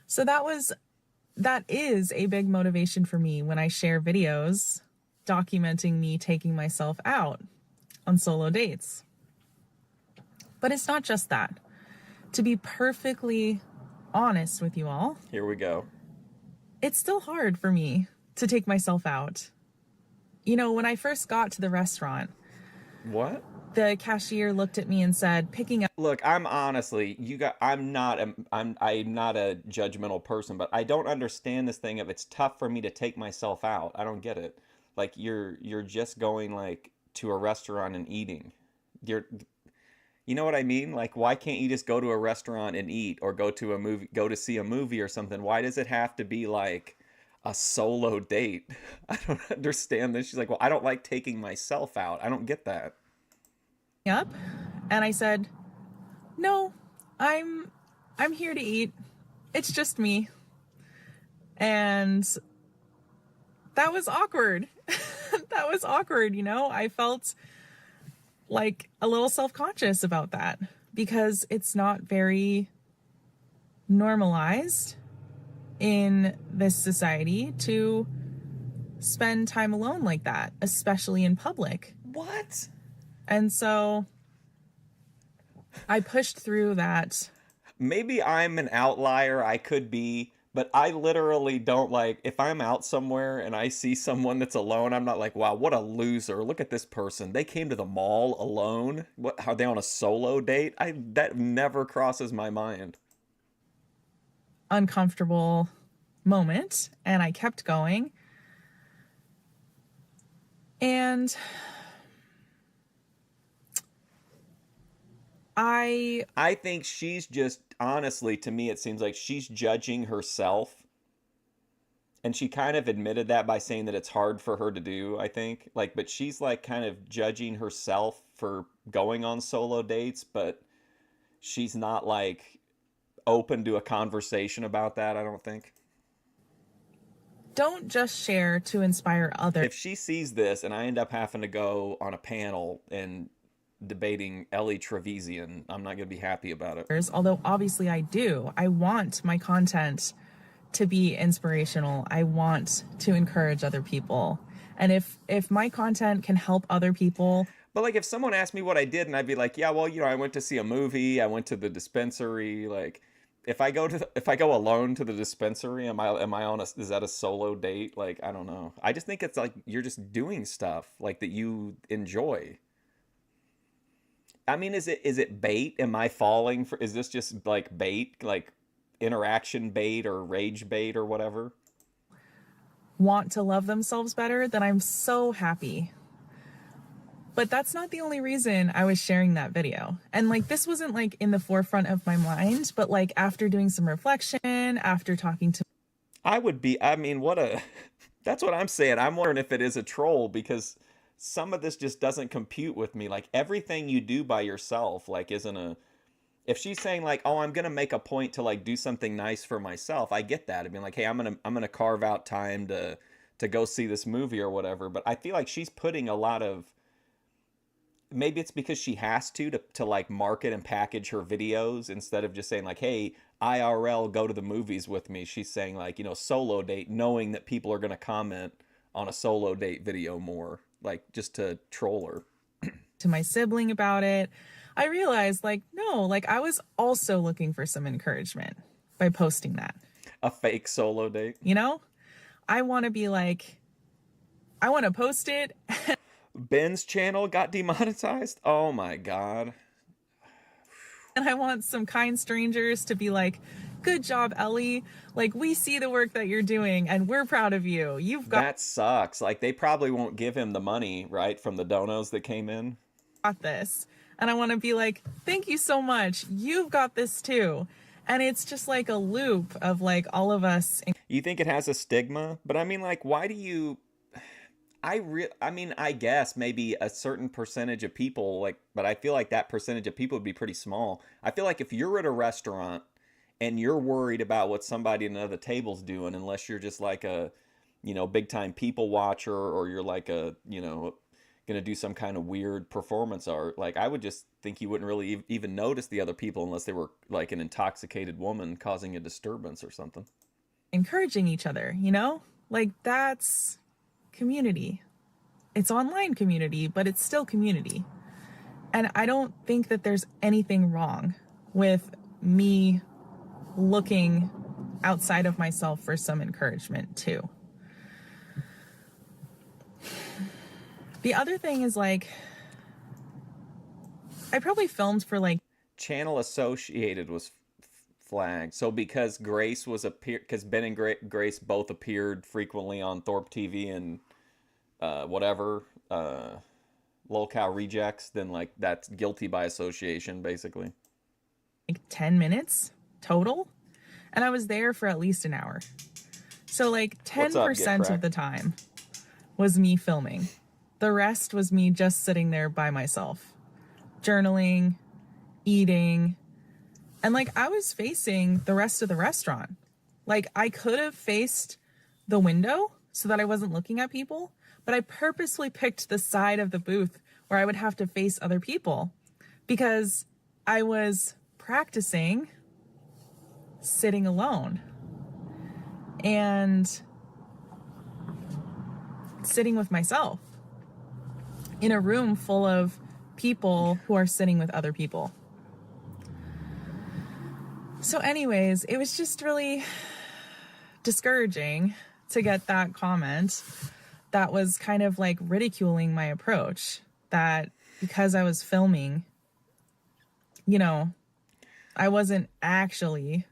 So that is a big motivation for me when I share videos documenting me taking myself out on solo dates. But it's not just that. To be perfectly honest with you all, here we go. It's still hard for me to take myself out. You know, when I first got to the restaurant, what? The cashier looked at me and said, picking up... Look, I'm honestly, I'm not a judgmental person, but I don't understand this thing of it's tough for me to take myself out. I don't get it. Like you're just going like to a restaurant and eating. You know what I mean? Like, why can't you just go to a restaurant and eat, or go to see a movie or something? Why does it have to be like a solo date? I don't understand this. She's like, well, I don't like taking myself out. I don't get that. Up, and I said, no, I'm here to eat. It's just me. And that was awkward. That was awkward, you know? I felt like a little self-conscious about that because it's not very normalized in this society to spend time alone like that, especially in public. What? And so I pushed through that. Maybe I'm an outlier, I could be, but I literally don't like, if I'm out somewhere and I see someone that's alone, I'm not like, wow, what a loser. Look at this person. They came to the mall alone. What, are they on a solo date? That never crosses my mind. Uncomfortable moment, and I kept going. And I think she's just, honestly, to me, it seems like she's judging herself. And she kind of admitted that by saying that it's hard for her to do, I think. Like, but she's like kind of judging herself for going on solo dates, but she's not like open to a conversation about that, I don't think. Don't just share to inspire others. If she sees this and I end up having to go on a panel and debating Ellie Trevisan, I'm not going to be happy about it. Although obviously I do. I want my content to be inspirational. I want to encourage other people. And if my content can help other people. But like if someone asked me what I did and I'd be like, yeah, well, you know, I went to see a movie, I went to the dispensary, like if I go alone to the dispensary, am I on a, is that a solo date? Like, I don't know. I just think it's like you're just doing stuff like that you enjoy. I mean, is it bait? Am I falling for, is this just like bait, like interaction bait or rage bait or whatever? Want to love themselves better, then I'm so happy. But that's not the only reason I was sharing that video. And like, this wasn't like in the forefront of my mind, but like after doing some reflection, after talking to, I mean, that's what I'm saying. I'm wondering if it is a troll because some of this just doesn't compute with me. Like everything you do by yourself, like isn't a, if she's saying like, oh, I'm going to make a point to like do something nice for myself, I get that. I mean, like, hey, I'm going to carve out time to go see this movie or whatever. But I feel like she's putting a lot of, maybe it's because she has to like market and package her videos instead of just saying like, hey, IRL, go to the movies with me. She's saying like, you know, solo date, knowing that people are going to comment on a solo date video more, like just to troll her. to my sibling about it. I realized like, no, like I was also looking for some encouragement by posting that. A fake solo date. You know, I want to be like, I want to post it. Ben's channel got demonetized. Oh my God. And I want some kind strangers to be like, good job, Ellie. Like, we see the work that you're doing and we're proud of you. You've That sucks. Like, they probably won't give him the money, right, from the donos that came in. got this. And I want to be like, thank you so much. You've got this too. And it's just like a loop of like all of us. You think it has a stigma? But I mean, like, why do you... I mean, I guess maybe a certain percentage of people, like, but I feel like that percentage of people would be pretty small. I feel like if you're at a restaurant and you're worried about what somebody at another table's doing, unless you're just like a, you know, big time people watcher, or you're like a, you know, gonna do some kind of weird performance art, like I would just think you wouldn't really even notice the other people unless they were like an intoxicated woman causing a disturbance or something. Encouraging each other, you know, like that's community. It's online community, but it's still community. And I don't think that there's anything wrong with me looking outside of myself for some encouragement too. The other thing is like, I probably filmed for like channel associated was flagged. So because Grace was because Ben and Grace both appeared frequently on Thorpe TV and whatever lolcow rejects, then like that's guilty by association basically. Like 10 minutes total, and I was there for at least an hour. So like 10% of the time was me filming. The rest was me just sitting there by myself, journaling, eating, and like I was facing the rest of the restaurant. Like I could have faced the window so that I wasn't looking at people, but I purposely picked the side of the booth where I would have to face other people because I was practicing sitting alone and sitting with myself in a room full of people who are sitting with other people. So anyways, it was just really discouraging to get that comment that was kind of like ridiculing my approach, that because I was filming, you know, I wasn't actually.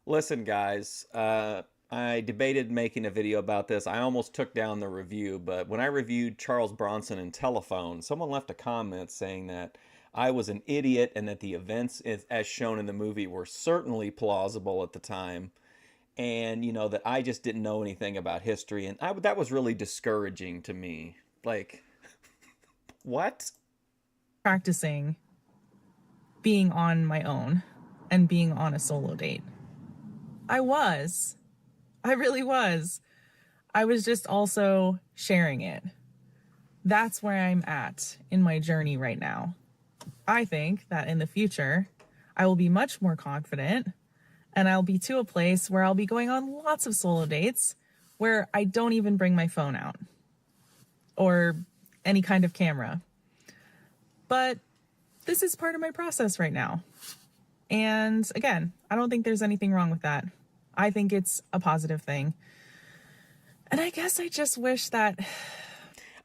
Listen, guys, I debated making a video about this. I almost took down the review, but when I reviewed Charles Bronson and Telephone, someone left a comment saying that I was an idiot and that the events as shown in the movie were certainly plausible at the time. And, you know, that I just didn't know anything about history. And that was really discouraging to me. Like, what? Practicing being on my own and being on a solo date. I really was. I was just also sharing it. That's where I'm at in my journey right now. I think that in the future, I will be much more confident and I'll be to a place where I'll be going on lots of solo dates where I don't even bring my phone out or any kind of camera. But this is part of my process right now. And again, I don't think there's anything wrong with that. I think it's a positive thing. And I guess I just wish that...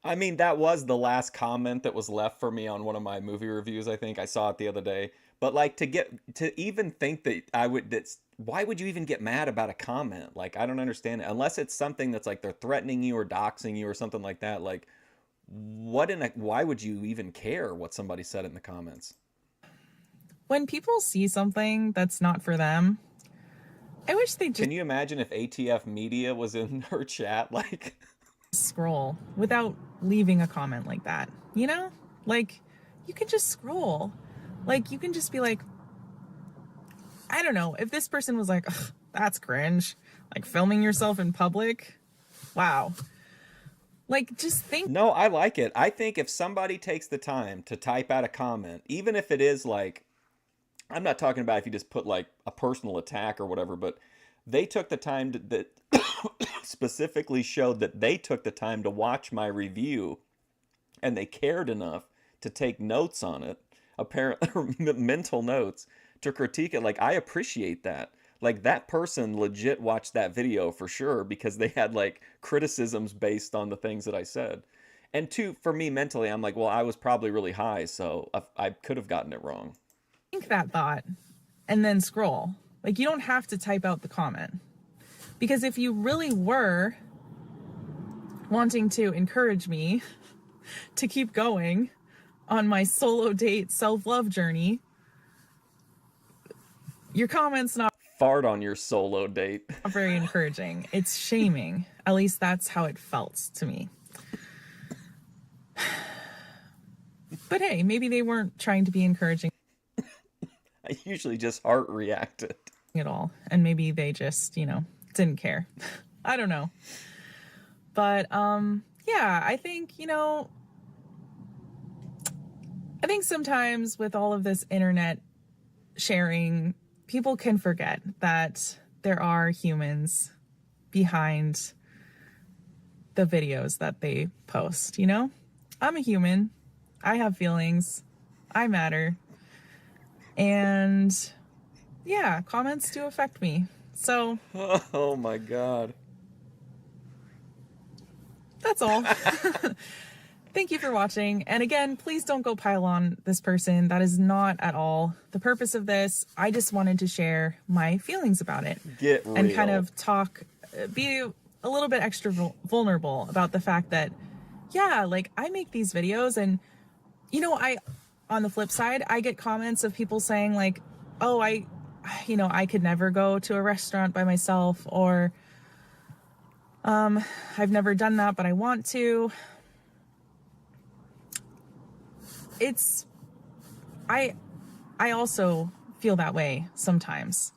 I mean, that was the last comment that was left for me on one of my movie reviews, I think. I saw it the other day. But like to even think that why would you even get mad about a comment? Like, I don't understand it. Unless it's something that's like they're threatening you or doxing you or something like that. Like, why would you even care what somebody said in the comments? When people see something that's not for them, I wish they just... Can you imagine if ATF Media was in her chat? Like, scroll without leaving a comment like that, you know? Like, you can just scroll. Like, you can just be like, I don't know, if this person was like, ugh, that's cringe, like filming yourself in public, wow. Like, just think. No, I like it. I think if somebody takes the time to type out a comment, even if it is like, I'm not talking about if you just put like a personal attack or whatever, but they took the time that specifically showed that they took the time to watch my review and they cared enough to take notes on it, apparently mental notes to critique it. Like, I appreciate that. Like, that person legit watched that video for sure because they had like criticisms based on the things that I said. And two, for me mentally, I'm like, well, I was probably really high, so I could have gotten it wrong. Think that thought and then scroll. Like, you don't have to type out the comment. Because if you really were wanting to encourage me to keep going on my solo date self-love journey, your comment's not fart on your solo date. very encouraging. It's shaming. At least that's how it felt to me. But hey, maybe they weren't trying to be encouraging. I usually just heart reacted at all. And maybe they just, you know, didn't care. I don't know. But yeah, I think, you know, I think sometimes with all of this internet sharing, people can forget that there are humans behind the videos that they post, you know? I'm a human. I have feelings. I matter. And yeah, comments do affect me. So, oh my God. That's all. Thank you for watching. And again, please don't go pile on this person. That is not at all the purpose of this. I just wanted to share my feelings about it. Get real. And kind of talk, be a little bit extra vulnerable about the fact that, yeah, like I make these videos and, you know, on the flip side, I get comments of people saying like, oh, I could never go to a restaurant by myself, or I've never done that, but I want to. I also feel that way sometimes.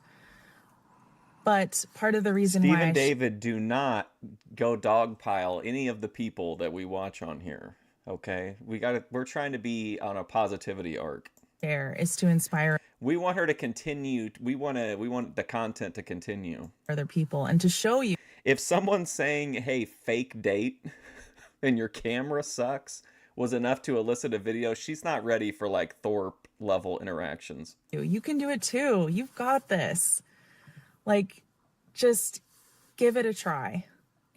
But part of the reason Steve why and David do not go dogpile any of the people that we watch on here. Okay? We're trying to be on a positivity arc. There is to inspire. We want her to continue. We want the content to continue. Other people and to show you. If someone's saying, hey, fake date and your camera sucks was enough to elicit a video, she's not ready for like Thorpe level interactions. You can do it too. You've got this. Like, just give it a try.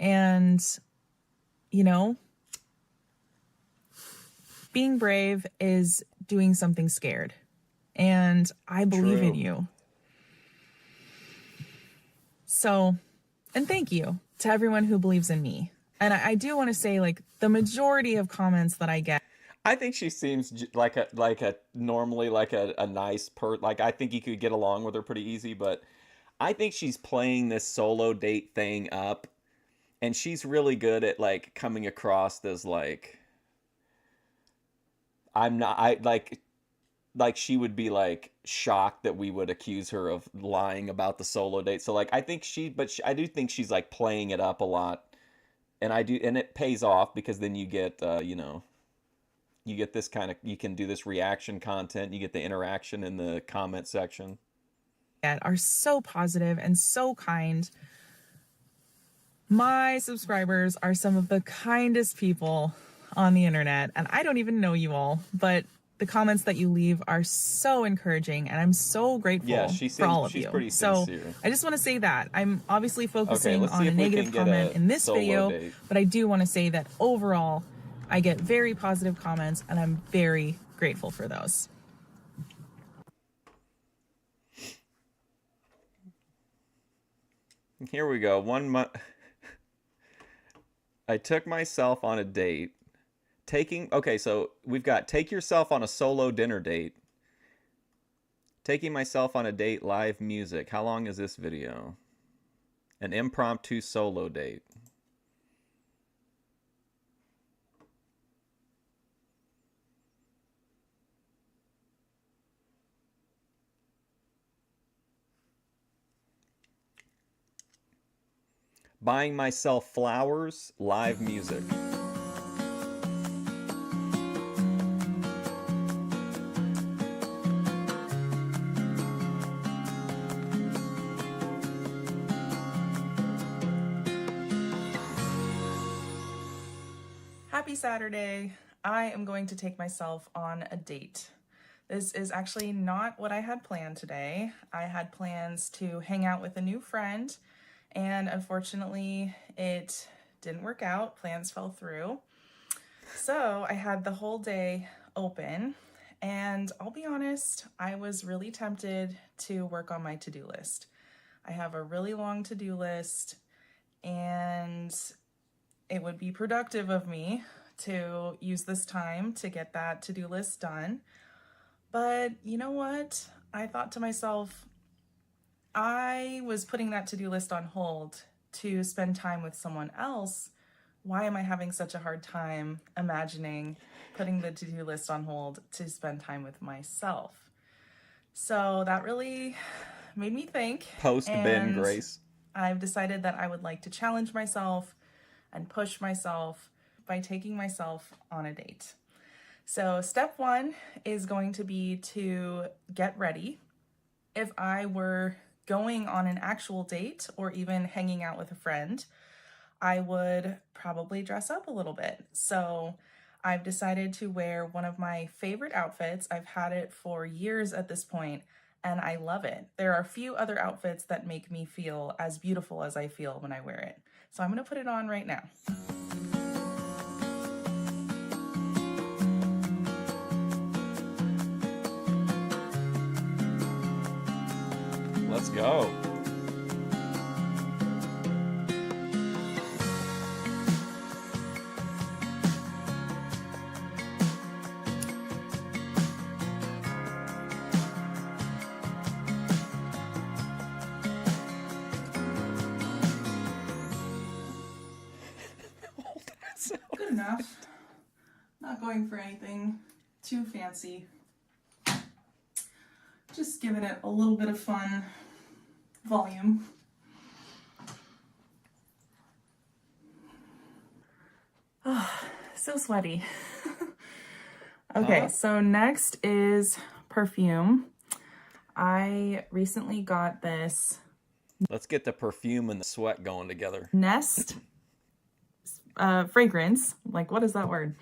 And, you know, being brave is doing something scared. And I believe in you. So, and thank you to everyone who believes in me. And I do want to say, like, the majority of comments that I get, I think she seems like a normally like a nice like I think you could get along with her pretty easy, but I think she's playing this solo date thing up, and she's really good at like coming across as like like she would be like shocked that we would accuse her of lying about the solo date. So like I think I do think she's like playing it up a lot. And it pays off because then you get, you know, you get this kind of, you can do this reaction content. You get the interaction in the comment section. That are so positive and so kind. My subscribers are some of the kindest people on the internet, and I don't even know you all, but the comments that you leave are so encouraging, and I'm so grateful for all of you. Pretty so sincere. I just want to say that I'm obviously focusing let's on see a if we negative can get comment a in this solo video, date. but I do want to say that overall I get very positive comments, and I'm very grateful for those. Here we go. 1 month. I took myself on a date Okay, so we've got take yourself on a solo dinner date. Taking myself on a date, live music. How long is this video? An impromptu solo date. Buying myself flowers, live music. Happy Saturday. I am going to take myself on a date. This is actually not what I had planned today. I had plans to hang out with a new friend, and unfortunately it didn't work out. Plans fell through. So I had the whole day open, and I'll be honest, I was really tempted to work on my to-do list. I have a really long to-do list, and it would be productive of me to use this time to get that to-do list done. But you know what? I thought to myself, I was putting that to-do list on hold to spend time with someone else. Why am I having such a hard time imagining putting the to-do list on hold to spend time with myself? So that really made me think. Post Ben Grace. I've decided that I would like to challenge myself and push myself by taking myself on a date. So step one is going to be to get ready. If I were going on an actual date or even hanging out with a friend, I would probably dress up a little bit. So I've decided to wear one of my favorite outfits. I've had it for years at this point, and I love it. There are a few other outfits that make me feel as beautiful as I feel when I wear it. So I'm gonna put it on right now. Let's go. Good enough. Not going for anything too fancy. Just giving it a little bit of fun volume. Oh, so sweaty. Okay, so next is perfume. I recently got this. Let's get the perfume and the sweat going together. Nest fragrance. Like, what is that word?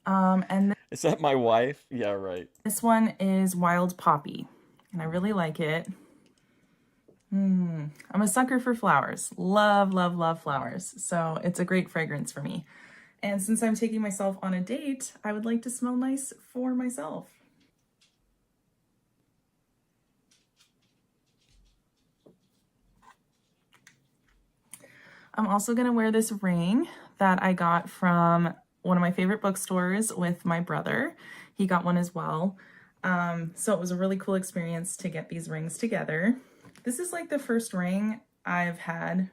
And is that my wife? Yeah, right. This one is Wild Poppy, and I really like it. I'm a sucker for flowers. Love, love, love flowers. So it's a great fragrance for me. And since I'm taking myself on a date, I would like to smell nice for myself. I'm also going to wear this ring that I got from one of my favorite bookstores with my brother. He got one as well. So it was a really cool experience to get these rings together. This is like the first ring I've had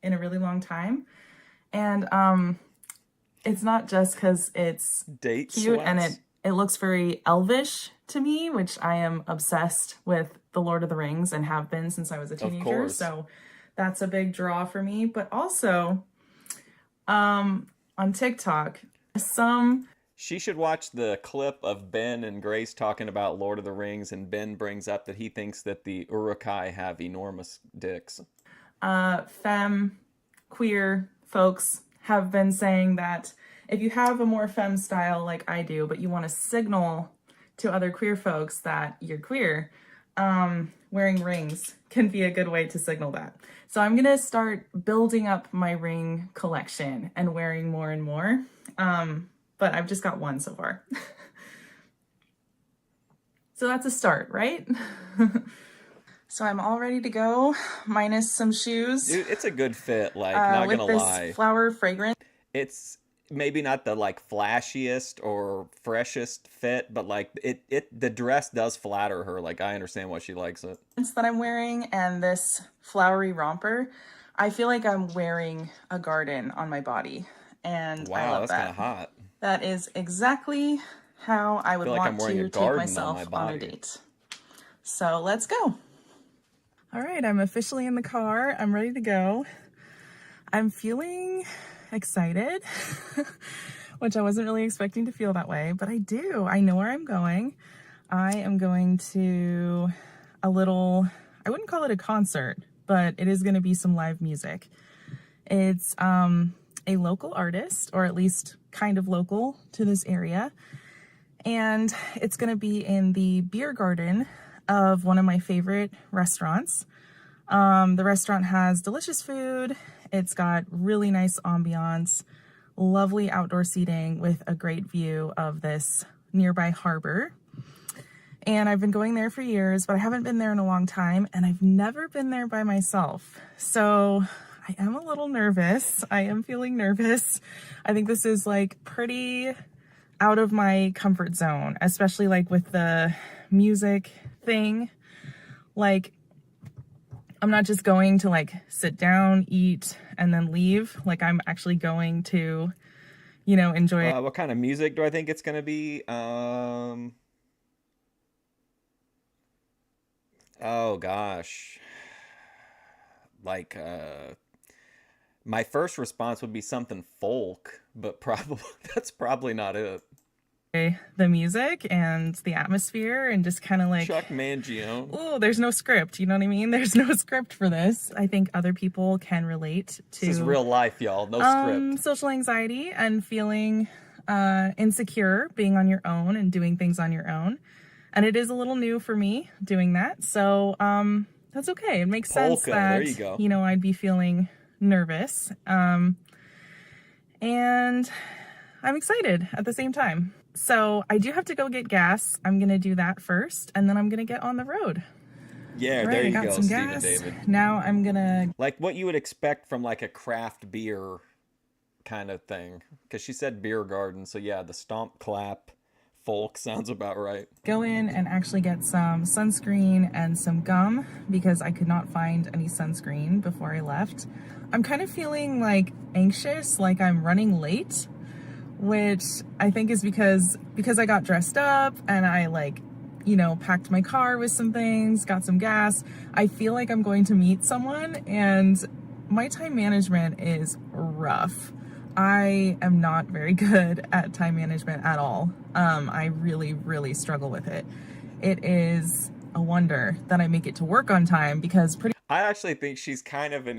in a really long time. And it's not just because it's date cute sweats. And it looks very elvish to me, which I am obsessed with The Lord of the Rings and have been since I was a teenager. So that's a big draw for me. But also on TikTok, she should watch the clip of Ben and Grace talking about Lord of the Rings, and Ben brings up that he thinks that the Uruk-hai have enormous dicks. Femme, queer folks have been saying that if you have a more femme style like I do, but you want to signal to other queer folks that you're queer, wearing rings can be a good way to signal that. So I'm going to start building up my ring collection and wearing more and more. But I've just got one so far. So that's a start, right? So I'm all ready to go, minus some shoes. Dude, it's a good fit, like, not gonna lie. Flower fragrance. It's maybe not the like flashiest or freshest fit, but like the dress does flatter her. Like I understand why she likes it. That I'm wearing and this flowery romper, I feel like I'm wearing a garden on my body, and I Wow, love that's kind that. of hot. That is exactly how I I would feel like I'm want wearing a to take garden on my myself on a body. date. So let's go. All right, I'm officially in the car. I'm ready to go. I'm feeling excited, which I wasn't really expecting to feel that way, but I do. I know where I'm going. I am going to a little, I wouldn't call it a concert, but it is going to be some live music. It's a local artist, or at least kind of local to this area. And it's going to be in the beer garden of one of my favorite restaurants. The restaurant has delicious food. It's got really nice ambiance, lovely outdoor seating with a great view of this nearby harbor. And I've been going there for years, but I haven't been there in a long time, and I've never been there by myself. So I am a little nervous. I am feeling nervous. I think this is like pretty out of my comfort zone, especially like with the music thing. Like, I'm not just going to like sit down, eat, and then leave. Like I'm actually going to, you know, enjoy it. What kind of music do I think it's going to be? Oh gosh. Like my first response would be something folk, but probably that's probably not it. The music and the atmosphere and just kind of like Chuck Mangione. Oh, there's no script, you know what I mean? There's no script for this. I think other people can relate to this is real life, y'all. No script. Social anxiety and feeling insecure being on your own and doing things on your own. And it is a little new for me doing that. So that's okay. It makes sense that there you go. You know, I'd be feeling nervous. And I'm excited at the same time. So I do have to go get gas. I'm going to do that first, and then I'm going to get on the road. Yeah, Right, there you I got go, some Stephen gas. David. Now I'm going to... Like what you would expect from like a craft beer kind of thing. Because she said beer garden, so yeah, the stomp clap folk sounds about right. Go in and actually get some sunscreen and some gum because I could not find any sunscreen before I left. I'm kind of feeling like anxious, like I'm running late, which I think is because I got dressed up and I like, you know, packed my car with some things, got some gas. I feel like I'm going to meet someone, and my time management is rough. I am not very good at time management at all. I really, really struggle with it. It is a wonder that I make it to work on time because I actually think she's kind of an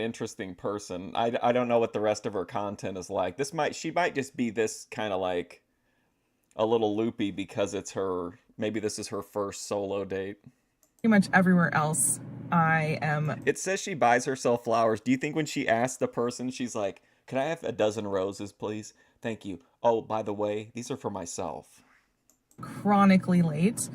interesting person. I don't know what the rest of her content is like. She might just be this kind of like a little loopy because maybe this is her first solo date. Pretty much everywhere else I am. It says she buys herself flowers. Do you think when she asks the person, she's like, "Can I have a dozen roses, please? Thank you. Oh, by the way, these are for myself." Chronically late.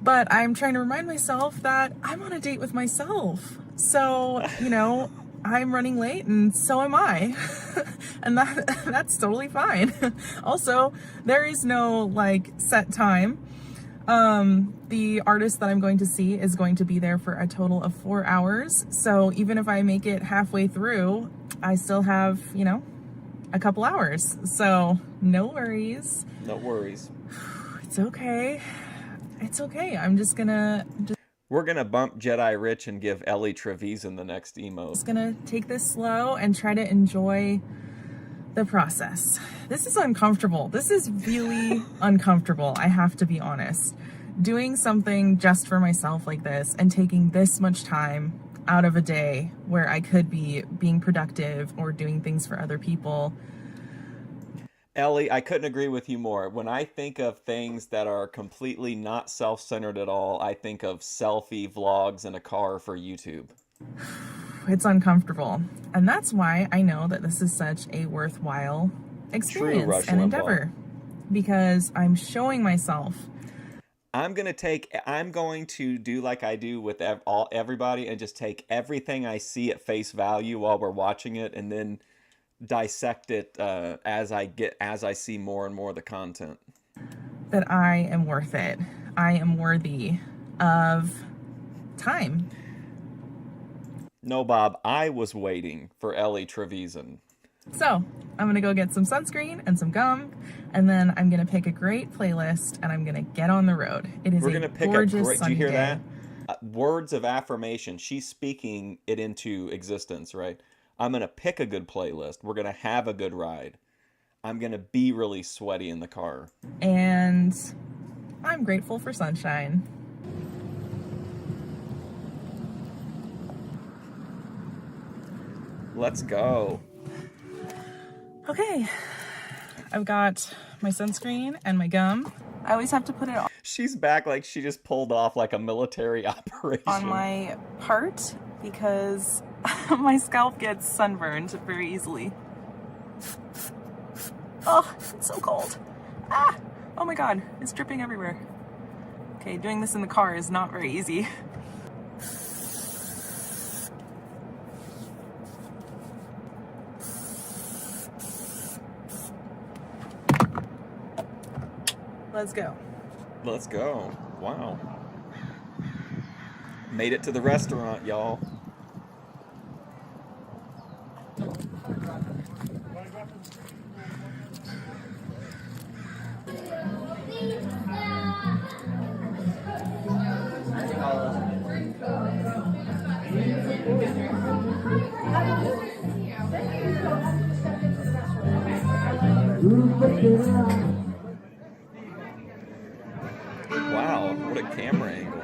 But I'm trying to remind myself that I'm on a date with myself. So, you know, I'm running late and so am I. And that's totally fine. Also, there is no like set time. The artist that I'm going to see is going to be there for a total of 4 hours. So even if I make it halfway through, I still have, you know, a couple hours. So no worries. No worries. It's okay. It's okay. I'm just gonna... We're gonna bump Jedi Rich and give Ellie Trevisan the next emote. Just gonna take this slow and try to enjoy the process. This is uncomfortable. This is really uncomfortable. I have to be honest. Doing something just for myself like this and taking this much time out of a day where I could be being productive or doing things for other people. Ellie, I couldn't agree with you more. When I think of things that are completely not self-centered at all, I think of selfie vlogs in a car for YouTube. It's uncomfortable. And that's why I know that this is such a worthwhile experience and endeavor. Because I'm showing myself. I'm going to do like I do with everybody and just take everything I see at face value while we're watching it and then dissect it as I see more and more of the content. That I am worth it. I am worthy of time. No, Bob, I was waiting for Ellie Trevisan. So I'm gonna go get some sunscreen and some gum, and then I'm gonna pick a great playlist, and I'm gonna get on the road. It is a gorgeous sunny day. Do you hear that? Words of affirmation. She's speaking it into existence, right? I'm gonna pick a good playlist. We're gonna have a good ride. I'm gonna be really sweaty in the car. And I'm grateful for sunshine. Let's go. Okay, I've got my sunscreen and my gum. I always have to put it on. She's back like she just pulled off like a military operation. On my part because my scalp gets sunburned very easily. Oh, it's so cold. Ah! Oh my god, it's dripping everywhere. Okay, doing this in the car is not very easy. Let's go. Let's go. Wow. Made it to the restaurant, y'all. Wow, what a camera angle.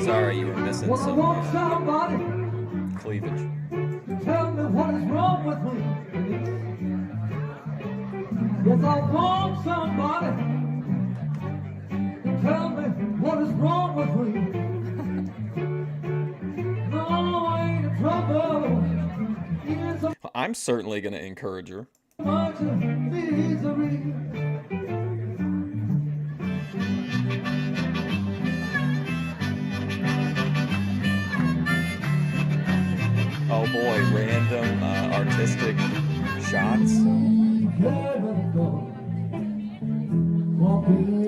Sorry, you were missing some cleavage. Tell me what is wrong with me. Yes, I want somebody. Tell me what is wrong with me. No, I ain't in trouble. I'm certainly going to encourage her. Much misery. Oh boy, random artistic shots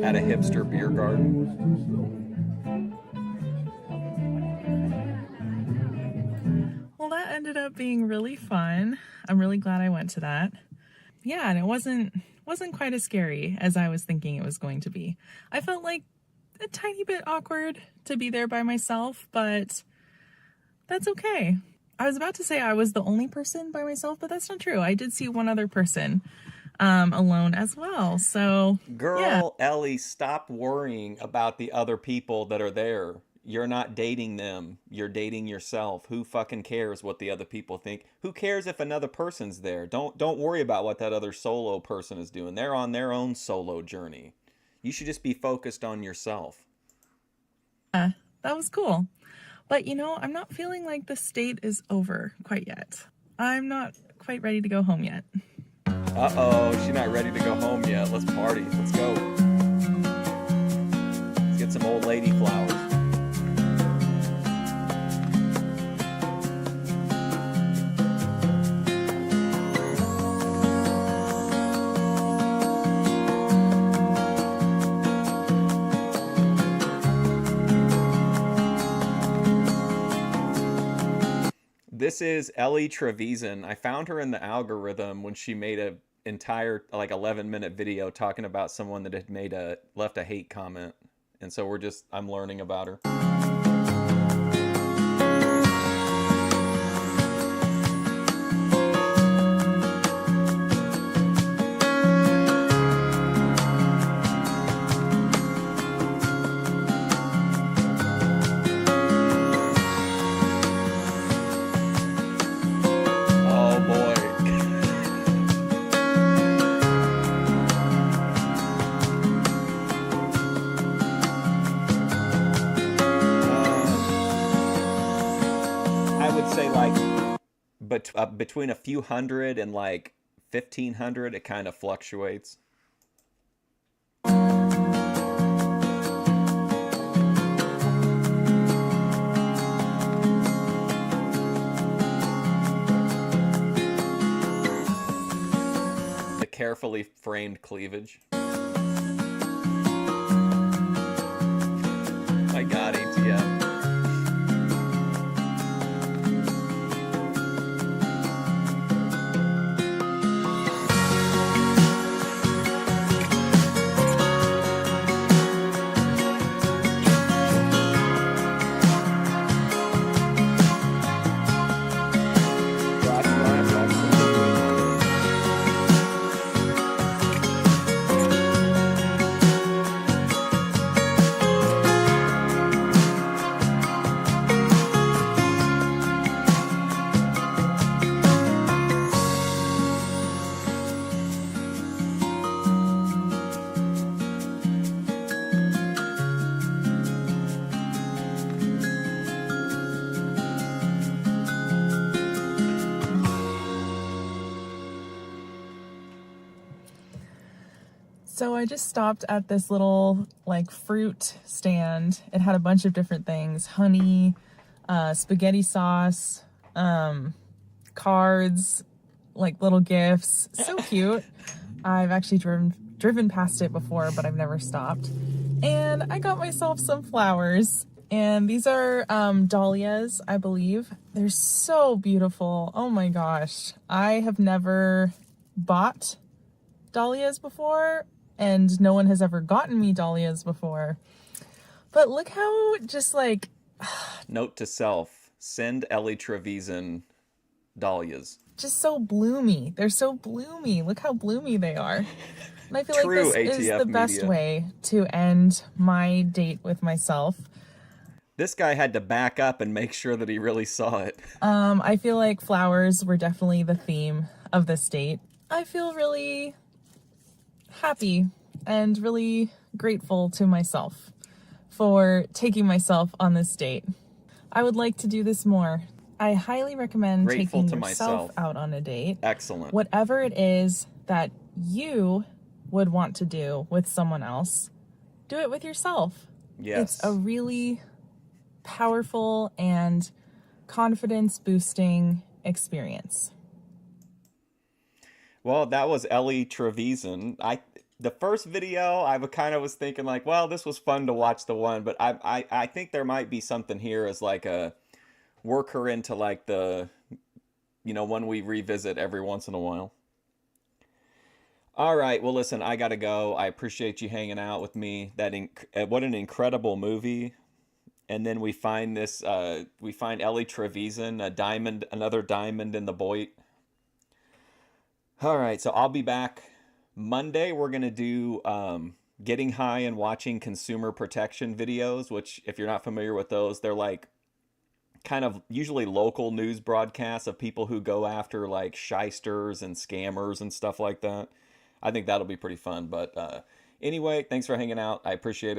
at a hipster beer garden. Well, that ended up being really fun. I'm really glad I went to that. Yeah, and it wasn't quite as scary as I was thinking it was going to be. I felt like a tiny bit awkward to be there by myself, but that's okay. I was about to say I was the only person by myself, but that's not true. I did see one other person alone as well. So, girl, yeah. Ellie, stop worrying about the other people that are there. You're not dating them. You're dating yourself. Who fucking cares what the other people think? Who cares if another person's there? Don't worry about what that other solo person is doing. They're on their own solo journey. You should just be focused on yourself. That was cool. But, you know, I'm not feeling like the state is over quite yet. I'm not quite ready to go home yet. Uh-oh, she's not ready to go home yet. Let's party. Let's go. Let's get some old lady flowers. This is Ellie Trevisan. I found her in the algorithm when she made a entire like 11-minute video talking about someone that had left a hate comment. And so I'm learning about her. Between a few hundred and like 1,500, it kind of fluctuates. carefully framed cleavage. My God, ATF. So I just stopped at this little like fruit stand. It had a bunch of different things: honey, spaghetti sauce, cards, like little gifts. So cute. I've actually driven past it before, but I've never stopped. And I got myself some flowers. And these are dahlias, I believe. They're so beautiful. Oh my gosh. I have never bought dahlias before, and no one has ever gotten me dahlias before. But look how just like... Note to self, send Ellie Trevisan dahlias. Just so bloomy. They're so bloomy. Look how bloomy they are. And I feel True, like this ATF is the best media. way to end my date with myself. This guy had to back up and make sure that he really saw it. I feel like flowers were definitely the theme of this date. I feel really happy and really grateful to myself for taking myself on this date. I would like to do this more. I highly recommend Grateful taking to yourself myself. out on a date. Excellent. Whatever it is that you would want to do with someone else, do it with yourself. Yes. It's a really powerful and confidence boosting experience. Well, that was Ellie Trevisan. The first video, I kind of was thinking like, well, this was fun to watch the one, but I think there might be something here as like a work her into like the, one we revisit every once in a while. All right, well, listen, I gotta go. I appreciate you hanging out with me. What an incredible movie. And then we find we find Ellie Trevisan, another diamond in the Boit. All right, so I'll be back Monday. We're going to do getting high and watching consumer protection videos, which if you're not familiar with those, they're like kind of usually local news broadcasts of people who go after like shysters and scammers and stuff like that. I think that'll be pretty fun. But anyway, thanks for hanging out. I appreciate it.